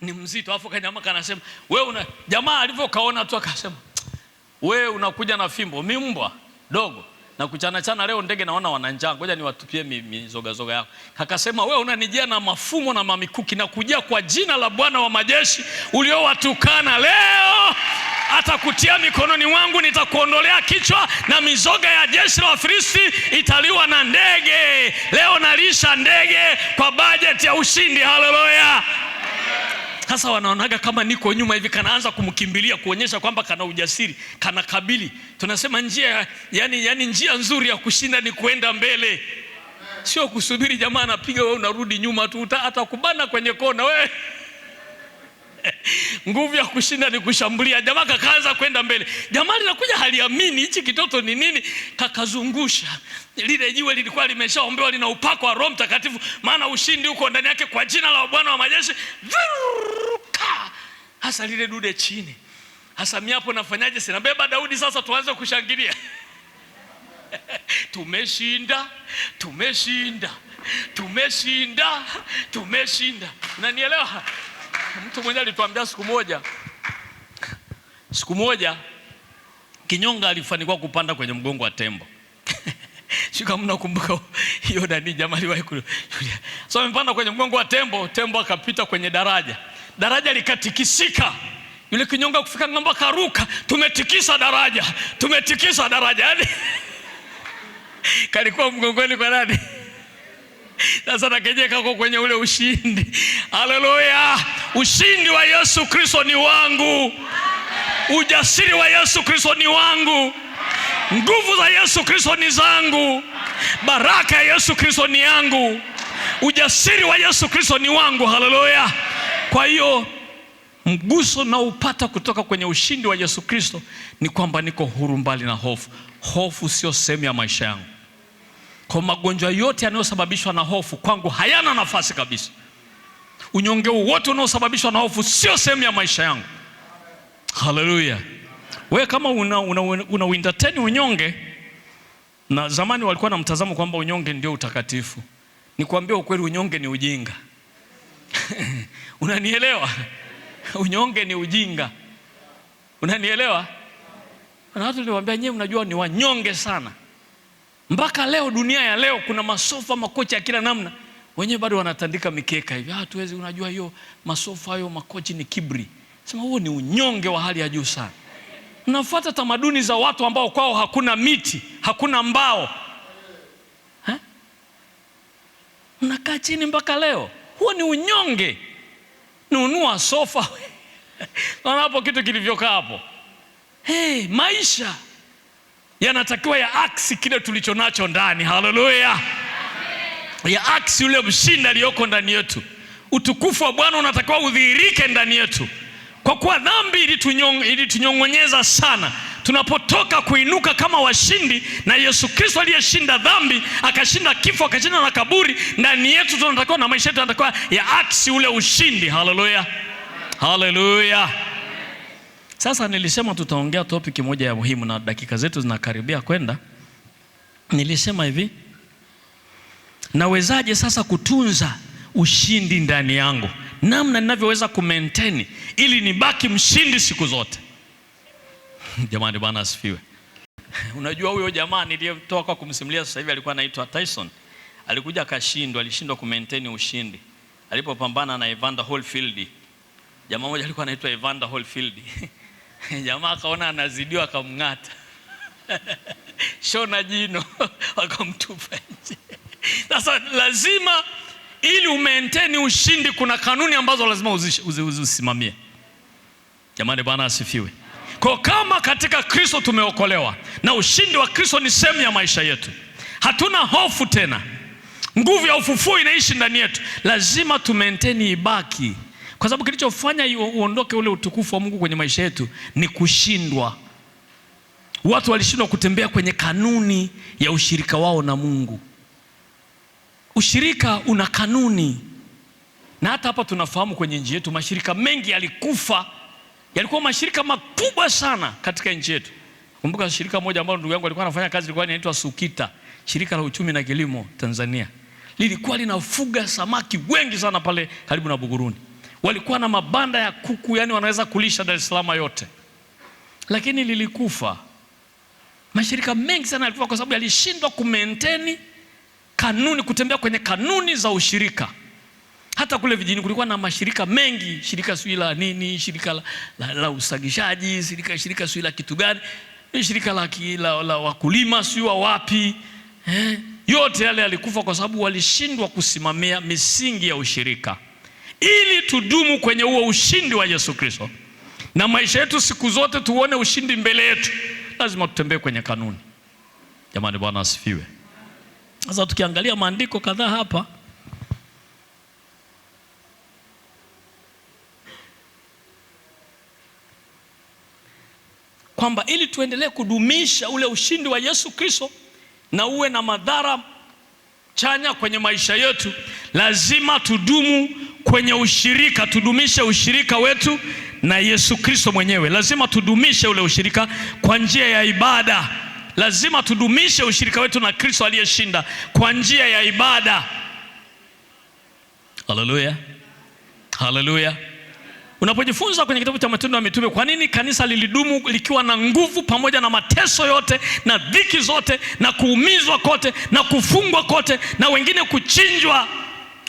Ni mzito. Alafu kanyama kanasema, wewe jamaa alivyokaona tu akasema, wewe unakuja na fimbo, mimi mbwa dogo na kuchana leo ndege naona wana njaa, ngoja niwatupie mizoga yako. Akasema, wewe unanijia na mafumo na mamikuki, na kujia kwa jina la Bwana wa majeshi uliowatukana leo, atakutia mikononi mwangu, nitakuondolea kichwa na mizoga ya jeshi la Wafilisti italiwa na ndege. Leo nalisha ndege kwa bajeti ya ushindi. Haleluya. Sasa wanaonaga kama niko nyuma hivi, kanaanza kumkimbilia kuonyesha kwamba kana ujasiri, kana kabili. Tunasema njia yani njia nzuri ya kushinda ni kuenda mbele, sio kusubiri jamaa anapiga wewe unarudi nyuma tu, atakubana kwenye kona wewe. Nguvu ya kushinda ni kushambulia. Jamaa kakaanza kwenda mbele. Jamaa linakuja haliamini hichi kitoto ni nini, kakazungusha. Lile jiwe lilikuwa limeshaombewa, lina upako wa Roho Mtakatifu, maana ushindi uko ndani yake, kwa jina la Bwana wa majeshi. Hasa lile dude chini. Hasa mimi hapo nafanyaje? Sina beba Daudi sasa tuanze kushangilia. Tumeshinda, tumeshinda, tumeshinda, tumeshinda. Unanielewa? Mtu mmoja alituambia siku moja kinyonga alifanikiwa kupanda kwenye mgongo wa tembo. Shika mnakumbuka hiyo ndani jamaa aliwahi kule. So amepanda kwenye mgongo wa tembo, tembo akapita kwenye daraja likatikisika. Yule kinyonga kufika ng'ambo karuka, tumetikisa daraja. Yani kalikuwa mgongoni kwa nani? Sasa nakejeka kwa kwenye ule ushindi. Haleluya. Ushindi wa Yesu Kristo ni wangu. Ujasiri wa Yesu Kristo ni wangu. Nguvu za Yesu Kristo ni zangu. Baraka ya Yesu Kristo ni yangu. Ujasiri wa Yesu Kristo ni wangu. Haleluya. Kwa hiyo mguso na upata kutoka kwenye ushindi wa Yesu Kristo ni kwamba niko huru mbali na hofu. Hofu sio sehemu ya maisha yangu. Kwa magonjwa yote yanayosababishwa na hofu kwangu hayana nafasi kabisa. Unyonge wote unaosababishwa na hofu sio sehemu ya maisha yangu. Haleluya. Wewe kama una entertain unyonge, na zamani walikuwa na mtazamo kwamba unyonge ndio utakatifu. Nikwambia ukweli, unyonge ni ujinga. Unanielewa? Unyonge ni ujinga. Unanielewa? Na watu niwaambia nyewe mnajua ni wanyonge sana. Mpaka leo, dunia ya leo, kuna masofa makochi ya kila namna, wenyewe bado wanatandika mikeka hivi. Hatuwezi, unajua hiyo masofa hayo makochi ni kibri. Sema huo ni unyonge wa hali ya juu sana. Mnafuata tamaduni za watu ambao kwao hakuna miti, hakuna mbao. Mnakaa chini mpaka leo. Huo ni unyonge. Nunua sofa. Naona hapo kitu kilivyokaa hapo. Maisha yanatakiwa ya aksi kile tulicho nacho ndani. Haleluya. Ya aksi ule mshinda aliyoko ndani yetu. Utukufu wa Bwana unatakiwa udhihirike ndani yetu. Kwa kuwa dhambi ilitunyong'onyeza sana, tunapotoka kuinuka kama washindi na Yesu Kristo aliyeshinda dhambi, akashinda kifo, akashinda na kaburi, ndani yetu tunatakiwa na maisha yetu yanatakiwa ya aksi ule ushindi. Haleluya, haleluya. Sasa nilisema tutaongea topic moja ya muhimu na dakika zetu zinakaribia kwenda. Nilisema hivi, nawezaje sasa kutunza ushindi ndani yangu? Namna ninavyoweza kumaintain ili nibaki mshindi siku zote. Jamani, Bwana asifiwe. Unajua huyo jamaa niliyetoka kumsimulia sasa hivi alikuwa anaitwa Tyson. Alikuja akashindwa, alishindwa kumaintain ushindi alipopambana na Evander Holyfield. Jamaa mmoja alikuwa anaitwa Evander Holyfield. Jamaa akaona anazidiwa, akamng'ata shona jino akamtupa nje. Sasa lazima ili umaintain ushindi kuna kanuni ambazo lazima uzisimamie. Jamani, Bwana asifiwe. Kwa kama katika Kristo tumeokolewa na ushindi wa Kristo ni sehemu ya maisha yetu, hatuna hofu tena, nguvu ya ufufuo inaishi ndani yetu, lazima tumaintain ibaki. Kwa sababu kilichofanya uondoke ule utukufu wa Mungu kwenye maisha yetu ni kushindwa. Watu walishindwa kutembea kwenye kanuni ya ushirika wao na Mungu. Ushirika una kanuni. Na hata hapa tunafahamu kwenye nchi yetu mashirika mengi yalikufa. Yalikuwa mashirika makubwa sana katika nchi yetu. Kumbuka shirika moja ambalo ndugu yangu alikuwa anafanya kazi, lilikuwa linaitwa SUKITA, shirika la uchumi na kilimo Tanzania. Lilikuwa linafuga samaki wengi sana pale karibu na Buguruni. Walikuwa na mabanda ya kuku, yani wanaweza kulisha Dar es Salaam yote. Lakini lilikufa. Mashirika mengi sana yalikufa kwa sababu yalishindwa kumaintain kanuni, kutembea kwenye kanuni za ushirika. Hata kule vijijini kulikuwa na mashirika mengi, shirika sui la nini, shirika la usagishaji, shirika sui la kitu gani, shirika la wakulima sui wa wapi. Yote yale yalikufa kwa sababu walishindwa kusimamia misingi ya ushirika. Ili tudumu kwenye huo ushindi wa Yesu Kristo na maisha yetu siku zote tuone ushindi mbele yetu, lazima tutembee kwenye kanuni. Jamani, Bwana asifiwe. Sasa tukiangalia maandiko kadhaa hapa, kwamba ili tuendelee kudumisha ule ushindi wa Yesu Kristo na uwe na madhara chanya kwenye maisha yetu, lazima tudumu kwenye ushirika, tudumishe ushirika wetu na Yesu Kristo mwenyewe. Lazima tudumishe ule ushirika kwa njia ya ibada. Lazima tudumishe ushirika wetu na Kristo aliyeshinda kwa njia ya ibada. Haleluya, haleluya. Unapojifunza kwenye kitabu cha Matendo ya Mitume kwa nini kanisa lilidumu likiwa na nguvu pamoja na mateso yote na dhiki zote na kuumizwa kote na kufungwa kote na wengine kuchinjwa,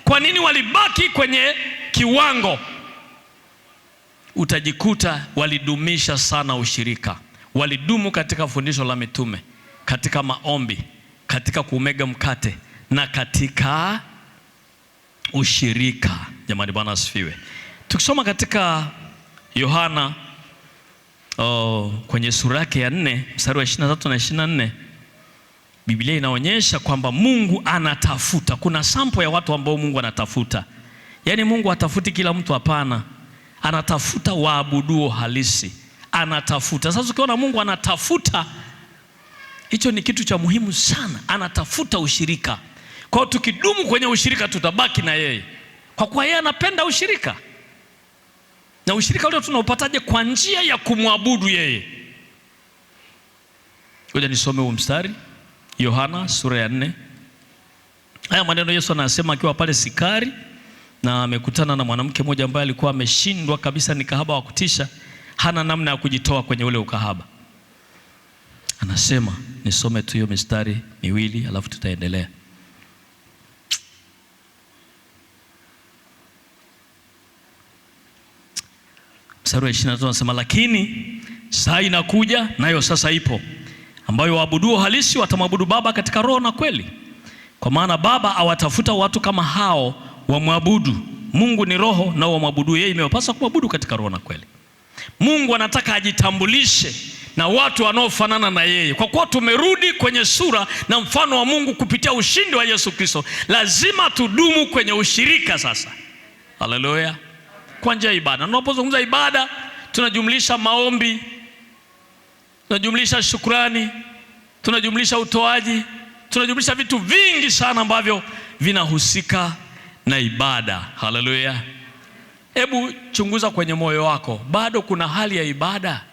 kwa nini walibaki kwenye kiwango? Utajikuta walidumisha sana ushirika. Walidumu katika fundisho la mitume, katika maombi, katika kumega mkate na katika ushirika. Jamani, Bwana asifiwe. Tukisoma katika Yohana kwenye sura yake ya 4 mstari wa 23 na 24, Biblia inaonyesha kwamba Mungu anatafuta. Kuna sample ya watu ambao Mungu anatafuta. Yaani Mungu hatafuti kila mtu, hapana. Anatafuta waabuduo halisi. Anatafuta. Sasa ukiona Mungu anatafuta, hicho ni kitu cha muhimu sana. Anatafuta ushirika. Kwa hiyo tukidumu kwenye ushirika tutabaki na yeye, kwa kuwa yeye anapenda ushirika. Na ushirika ule tunaupataje? Kwa njia ya kumwabudu yeye. Ngoja nisome huo mstari, Yohana sura ya 4. Haya maneno Yesu anasema akiwa pale Sikari na amekutana na mwanamke mmoja ambaye alikuwa ameshindwa kabisa, ni kahaba wa kutisha, hana namna ya kujitoa kwenye ule ukahaba. Anasema, nisome tu hiyo mistari miwili alafu tutaendelea. Mstari wa 23 anasema, lakini saa inakuja, nayo sasa ipo, ambayo waabuduo halisi watamwabudu Baba katika roho na kweli. Kwa maana Baba awatafuta watu kama hao wamwabudu. Mungu ni roho, nao wamwabudu yeye imewapasa kumwabudu katika roho na kweli. Mungu anataka ajitambulishe na watu wanaofanana na yeye. Kwa kuwa tumerudi kwenye sura na mfano wa Mungu kupitia ushindi wa Yesu Kristo, lazima tudumu kwenye ushirika sasa. Haleluya. Kwa njia ya ibada. Unapozungumza ibada, tunajumlisha maombi, tunajumlisha shukrani, tunajumlisha utoaji, tunajumlisha vitu vingi sana ambavyo vinahusika na ibada. Haleluya. Hebu chunguza kwenye moyo wako, bado kuna hali ya ibada?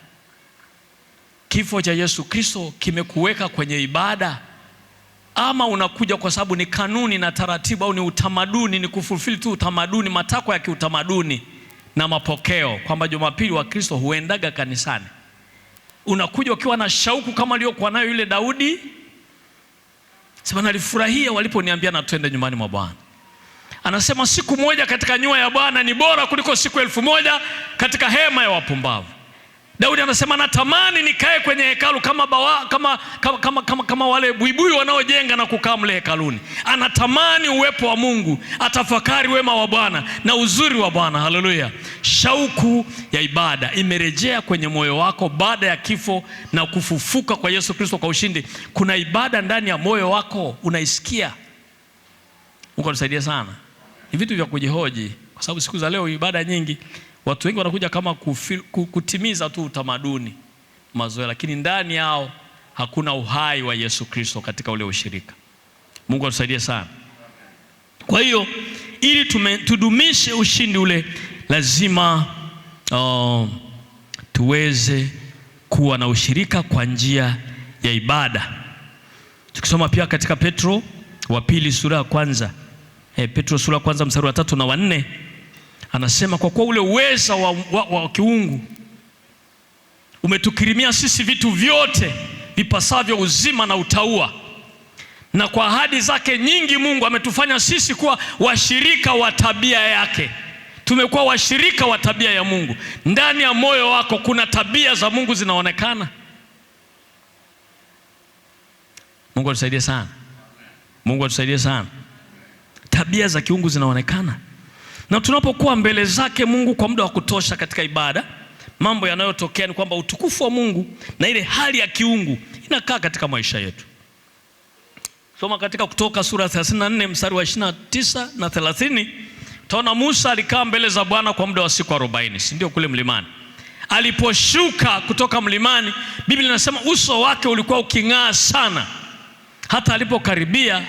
Kifo cha Yesu Kristo kimekuweka kwenye ibada, ama unakuja kwa sababu ni kanuni na taratibu, au ni utamaduni, ni kufulfill tu utamaduni, matakwa ya kiutamaduni na mapokeo, kwamba Jumapili wa Kristo huendaga kanisani? Unakuja ukiwa na shauku kama aliyokuwa nayo yule Daudi. Sema nalifurahia waliponiambia na twende nyumbani mwa Bwana. Anasema siku moja katika nyua ya Bwana ni bora kuliko siku 1000 katika hema ya wapumbavu. Daudi anasema natamani nikae kwenye hekalu kama wale buibui wanaojenga na kukaa mle hekaluni. Anatamani uwepo wa Mungu, atafakari wema wa Bwana na uzuri wa Bwana. Haleluya. Shauku ya ibada imerejea kwenye moyo wako baada ya kifo na kufufuka kwa Yesu Kristo kwa ushindi. Kuna ibada ndani ya moyo wako unaisikia. Mungu atusaidie sana. Ni vitu vya kujihoji, kwa sababu siku za leo ibada nyingi watu wengi wanakuja kama kutimiza tu utamaduni, mazoea, lakini ndani yao hakuna uhai wa Yesu Kristo katika ule ushirika. Mungu atusaidie sana. Kwa hiyo ili tudumishe ushindi ule, lazima tuweze kuwa na ushirika kwa njia ya ibada. Tukisoma pia katika Petro wa pili sura ya kwanza, Petro sura ya kwanza mstari wa 3 na wa 4, anasema kwa kuwa ule uweza wa kiungu umetukirimia sisi vitu vyote vipasavyo uzima na utauwa, na kwa ahadi zake nyingi Mungu ametufanya sisi kuwa washirika wa tabia yake. Tumekuwa washirika wa tabia ya Mungu. Ndani ya moyo wako kuna tabia za Mungu zinaonekana. Mungu atusaidie sana. Mungu atusaidie sana. Tabia za kiungu zinaonekana. Na tunapokuwa mbele zake Mungu kwa muda wa kutosha katika ibada, mambo yanayotokea ni kwamba utukufu wa Mungu na ile hali ya kiungu inakaa katika maisha yetu. Soma katika Kutoka sura 34 mstari wa 29 na 30. Utaona Musa alikaa mbele za Bwana kwa muda wa siku 40, si ndio, kule mlimani. Aliposhuka kutoka mlimani, Biblia inasema uso wake ulikuwa uking'aa sana. Hata alipokaribia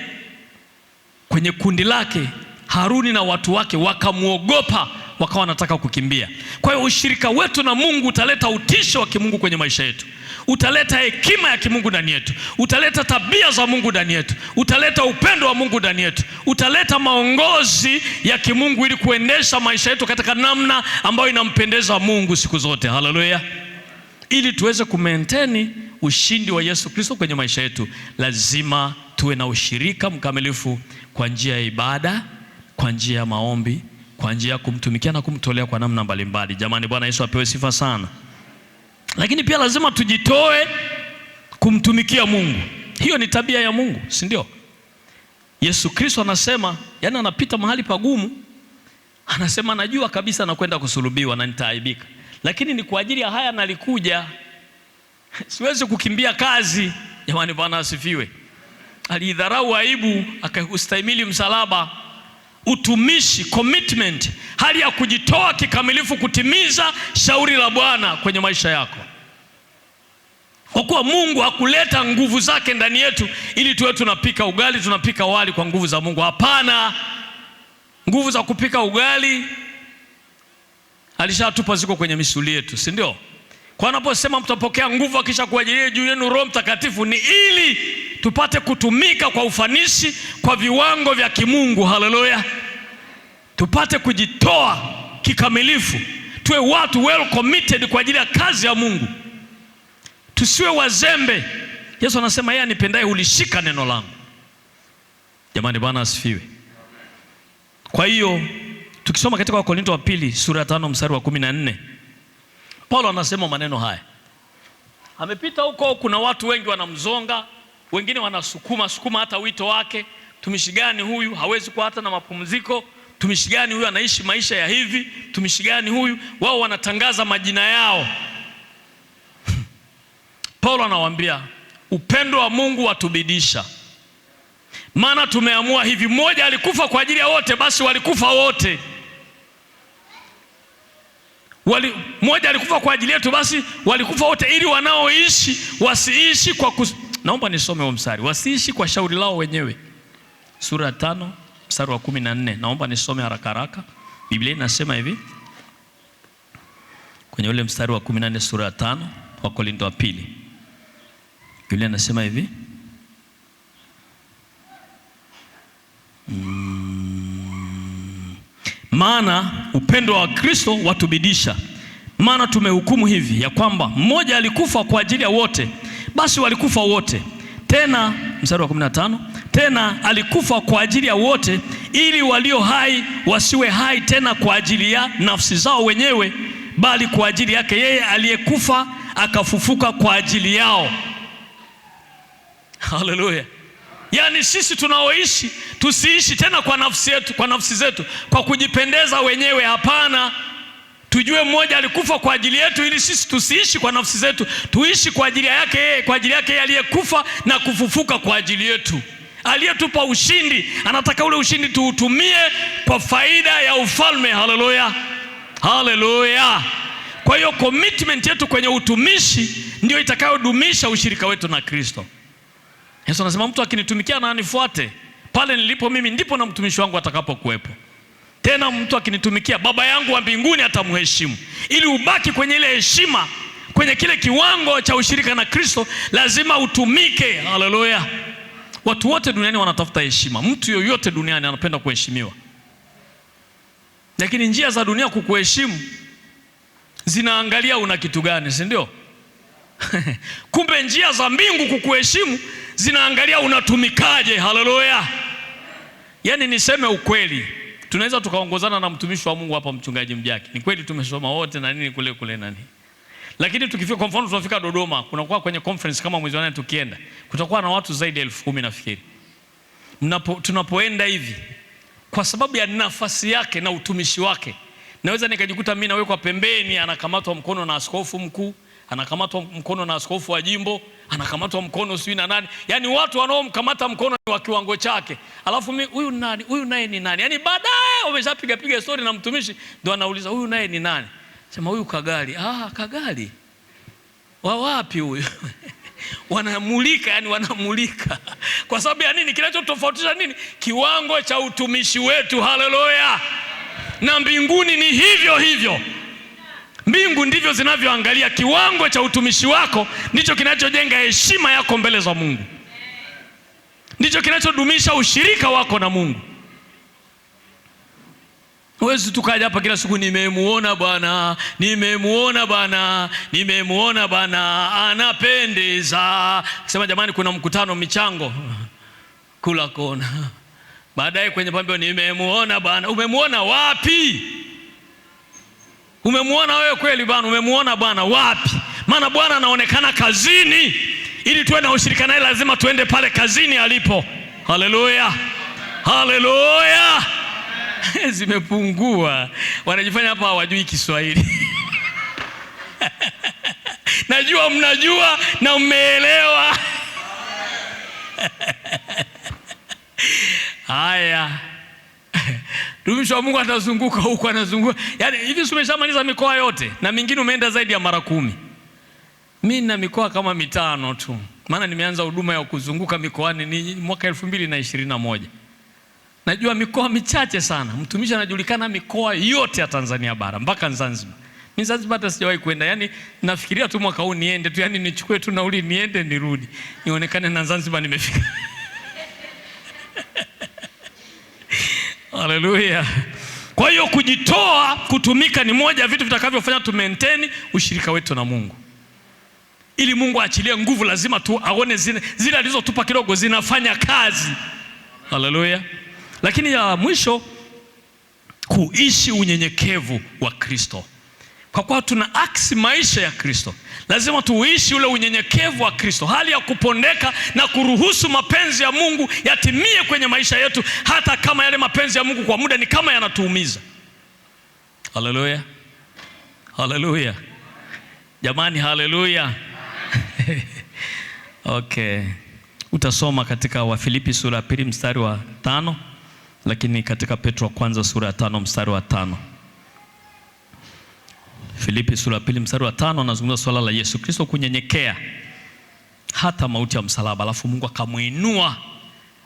kwenye kundi lake, Haruni na watu wake wakamuogopa, wakawa wanataka kukimbia. Kwa hiyo ushirika wetu na Mungu utaleta utisho wa kimungu kwenye maisha yetu. Utaleta hekima ya kimungu ndani yetu. Utaleta tabia za Mungu ndani yetu. Utaleta upendo wa Mungu ndani yetu. Utaleta maongozi ya kimungu ili kuendesha maisha yetu katika namna ambayo inampendeza Mungu siku zote. Haleluya. Ili tuweze kumaintain ushindi wa Yesu Kristo kwenye maisha yetu, lazima tuwe na ushirika mkamilifu kwa njia ya ibada, kwa njia ya maombi, kwa njia ya kumtumikia na kumtolea kwa namna mbalimbali. Jamani, Bwana Yesu apewe sifa sana. Lakini pia lazima tujitoe kumtumikia Mungu. Hiyo ni tabia ya Mungu, si ndio? Yesu Kristo anasema, yani anapita mahali pagumu, anasema najua kabisa nakwenda kusulubiwa na nitaaibika, lakini ni kwa ajili ya haya nalikuja. Siwezi kukimbia kazi. Jamani, Bwana asifiwe. Alidharau aibu, akastahimili msalaba. Utumishi, commitment, hali ya kujitoa kikamilifu kutimiza shauri la Bwana kwenye maisha yako. Kwa kuwa Mungu hakuleta nguvu zake ndani yetu ili tuwe tunapika ugali, tunapika wali kwa nguvu za Mungu. Hapana. Nguvu za kupika ugali alishatupa ziko kwenye misuli yetu, si ndio? Kwa anaposema mtapokea nguvu akisha kuajilia juu yenu Roho Mtakatifu, ni ili tupate kutumika kwa ufanisi kwa viwango vya kimungu. Haleluya. Tupate kujitoa kikamilifu. Tuwe watu well committed kwa ajili ya kazi ya Mungu. Tusiwe wazembe. Yesu anasema yeye anipendaye hulishika neno langu. Jamani, Bwana asifiwe. Kwa hiyo tukisoma katika Wakorintho wa pili sura ya 5 mstari wa 14, Paulo anasema maneno haya. Amepita huko, kuna watu wengi wanamzonga, wengine wanasukuma hata wito wake. Tumishi gani huyu, hawezi kuwa hata na mapumziko? Tumishi gani huyu, anaishi maisha ya hivi? Tumishi gani huyu? Wao wanatangaza majina yao. Paulo anawaambia upendo wa Mungu watubidisha, maana tumeamua hivi, mmoja alikufa kwa ajili ya wote, basi walikufa wote. Mmoja alikufa kwa ajili yetu, basi walikufa wote ili wanaoishi wasiishi kwa naomba nisome huo mstari. Wasiishi kwa shauri lao wenyewe. Sura 5 mstari wa 14. Naomba nisome haraka haraka. Biblia inasema hivi. Kwenye ule mstari wa 14 sura 5 wa Korinto wa pili. Biblia inasema hivi. Maana upendo wa Kristo watubidisha. Maana tumehukumu hivi ya kwamba mmoja alikufa kwa ajili ya wote, basi walikufa wote. Tena mstari wa 15, tena alikufa kwa ajili ya wote ili walio hai wasiwe hai tena kwa ajili ya nafsi zao wenyewe, bali kwa ajili yake yeye aliyekufa akafufuka kwa ajili yao. Haleluya. Yaani sisi tunaoishi tusiishi tena kwa nafsi zetu, kwa kujipendeza wenyewe. Hapana. Tujue mmoja alikufa kwa ajili yetu ili sisi tusiishi kwa nafsi zetu, tuishi kwa ajili yake yeye, kwa ajili yake yeye aliyekufa na kufufuka kwa ajili yetu. Aliyetupa ushindi, anataka ule ushindi tuutumie kwa faida ya ufalme. Haleluya. Haleluya. Kwa hiyo commitment yetu kwenye utumishi ndio itakayodumisha ushirika wetu na Kristo. Yesu anasema mtu akinitumikia na anifuate, pale nilipo mimi ndipo na mtumishi wangu atakapokuwepo. Tena mtu akinitumikia, Baba yangu wa mbinguni atamheshimu. Ili ubaki kwenye ile heshima, kwenye kile kiwango cha ushirika na Kristo, lazima utumike. Haleluya. Watu wote duniani wanatafuta heshima. Mtu yoyote duniani anapenda kuheshimiwa. Lakini njia za dunia kukuheshimu zinaangalia una kitu gani, si ndio? Kumbe njia za mbingu kukuheshimu zinaangalia unatumikaje. Haleluya. Yaani niseme ukweli, tunaweza tukaongozana na mtumishi wa Mungu hapa, mchungaji Mjaki. Ni kweli tumesoma wote na nini kule nani. Lakini tukifika, kwa mfano tunafika Dodoma, kunakuwa kwenye conference kama mwezi wa 8 tukienda, kutakuwa na watu zaidi ya 10,000 nafikiri. Tunapoenda hivi, kwa sababu ya nafasi yake na utumishi wake, naweza nikajikuta mimi nawekwa pembeni, anakamatwa mkono na askofu mkuu, anakamatwa mkono na askofu wa jimbo, anakamatwa mkono sio na nani. Yaani watu wanaomkamata mkono ni wa kiwango chake. Alafu mimi huyu nani? Huyu naye ni nani? Yaani baadaye wameshapiga story na mtumishi, ndio anauliza huyu naye ni nani? Sema huyu Kagali. Kagali. Wa wapi huyu? Wanamulika, yani wanamulika. Kwa sababu ya nini? Kinachotofautisha nini? Kiwango cha utumishi wetu. Haleluya. Na mbinguni ni hivyo hivyo. Mbingu ndivyo zinavyoangalia kiwango cha utumishi wako, ndicho kinachojenga heshima yako mbele za Mungu. Ndicho kinachodumisha ushirika wako na Mungu. Huwezi tukaja hapa kila siku, nimemuona Bwana, nimemuona Bwana, nimemuona Bwana, anapendeza. Sema jamani, kuna mkutano michango kula kona. Baadaye kwenye pambio, nimemuona Bwana. Umemuona wapi? Umemuona wewe kweli Bwana? Umemuona Bwana wapi? Maana Bwana anaonekana kazini. Ili tuwe na ushirika naye lazima tuende pale kazini alipo. Haleluya. Haleluya. Zimepungua. Wanajifanya hapa hawajui Kiswahili. Najua mnajua na mmeelewa. Haya. Mtumishi wa Mungu atazunguka huko, anazunguka. Yaani hivi tumeshamaliza mikoa yote na mingine umeenda zaidi ya mara 10. Mimi na mikoa kama 5 tu. Maana nimeanza huduma ya kuzunguka mikoani ni mwaka 2021. Najua mikoa michache sana. Mtumishi anajulikana mikoa yote ya Tanzania bara mpaka Zanzibar. Mimi Zanzibar hata sijawahi kwenda. Yaani nafikiria tu mwaka huu niende tu, yaani nichukue tu nauli niende nirudi. Nionekane na Zanzibar nimefika. Haleluya. Kwa hiyo kujitoa, kutumika ni moja ya vitu vitakavyofanya tu maintain ushirika wetu na Mungu. Ili Mungu aachilie nguvu, lazima tu aone zile alizotupa kidogo zinafanya kazi. Haleluya. Lakini ya mwisho, kuishi unyenyekevu wa Kristo. Kwa kuwa tuna aksi maisha ya Kristo, lazima tuishi ule unyenyekevu wa Kristo, hali ya kupondeka na kuruhusu mapenzi ya Mungu yatimie kwenye maisha yetu, hata kama yale mapenzi ya Mungu kwa muda ni kama yanatuumiza. Haleluya. Haleluya. Jamani, haleluya. Okay. Utasoma katika Wafilipi sura ya 2 mstari wa 5, lakini katika Petro wa kwanza sura ya 5 mstari wa 5. Filipi sura ya 2 mstari wa 5 anazungumza swala la Yesu Kristo kunyenyekea hata mauti ya msalaba, alafu Mungu akamuinua,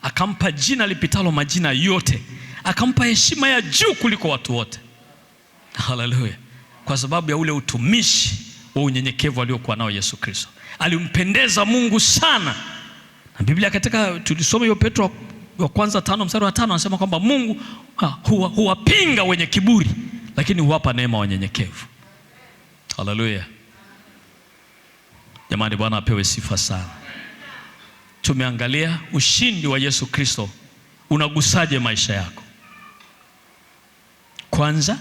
akampa jina lipitalo majina yote, akampa heshima ya juu kuliko watu wote. Haleluya! Kwa sababu ya ule utumishi wa unyenyekevu aliokuwa nao Yesu Kristo, alimpendeza Mungu sana. Na Biblia katika tulisoma hiyo Petro wa kwanza 5 mstari wa 5 anasema kwamba Mungu huwapinga wenye kiburi, lakini huwapa neema wanyenyekevu. Haleluya! Jamani, Bwana apewe sifa sana. Tumeangalia ushindi wa Yesu Kristo unagusaje maisha yako. Kwanza,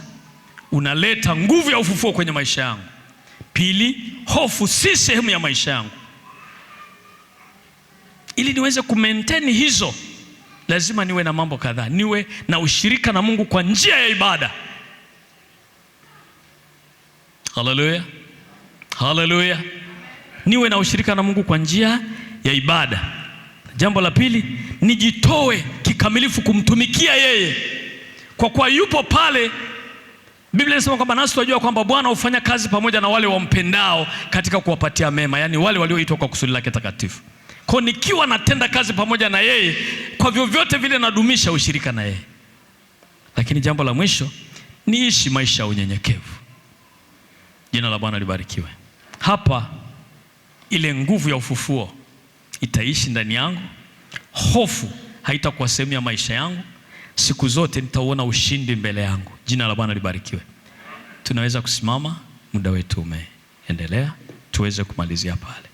unaleta nguvu ya ufufuo kwenye maisha yangu. Pili, hofu si sehemu ya maisha yangu. Ili niweze kumaintain hizo, lazima niwe na mambo kadhaa. Niwe na ushirika na Mungu kwa njia ya ibada. Haleluya, haleluya. Niwe na ushirika na Mungu kwa njia ya ibada. Jambo la pili, nijitoe kikamilifu kumtumikia yeye, kwa kuwa yupo pale. Biblia inasema kwamba nasi tunajua kwamba Bwana hufanya kazi pamoja na wale wampendao katika kuwapatia mema, yani wale walioitwa kwa kusudi lake takatifu. Kwa nikiwa natenda kazi pamoja na yeye, kwa vyovyote vile nadumisha ushirika na yeye. Lakini jambo la mwisho, niishi maisha ya unyenyekevu. Jina la Bwana libarikiwe. Hapa ile nguvu ya ufufuo itaishi ndani yangu. Hofu haitakuwa sehemu ya maisha yangu. Siku zote nitauona ushindi mbele yangu. Jina la Bwana libarikiwe. Tunaweza kusimama, muda wetu umeendelea, tuweze kumalizia pale.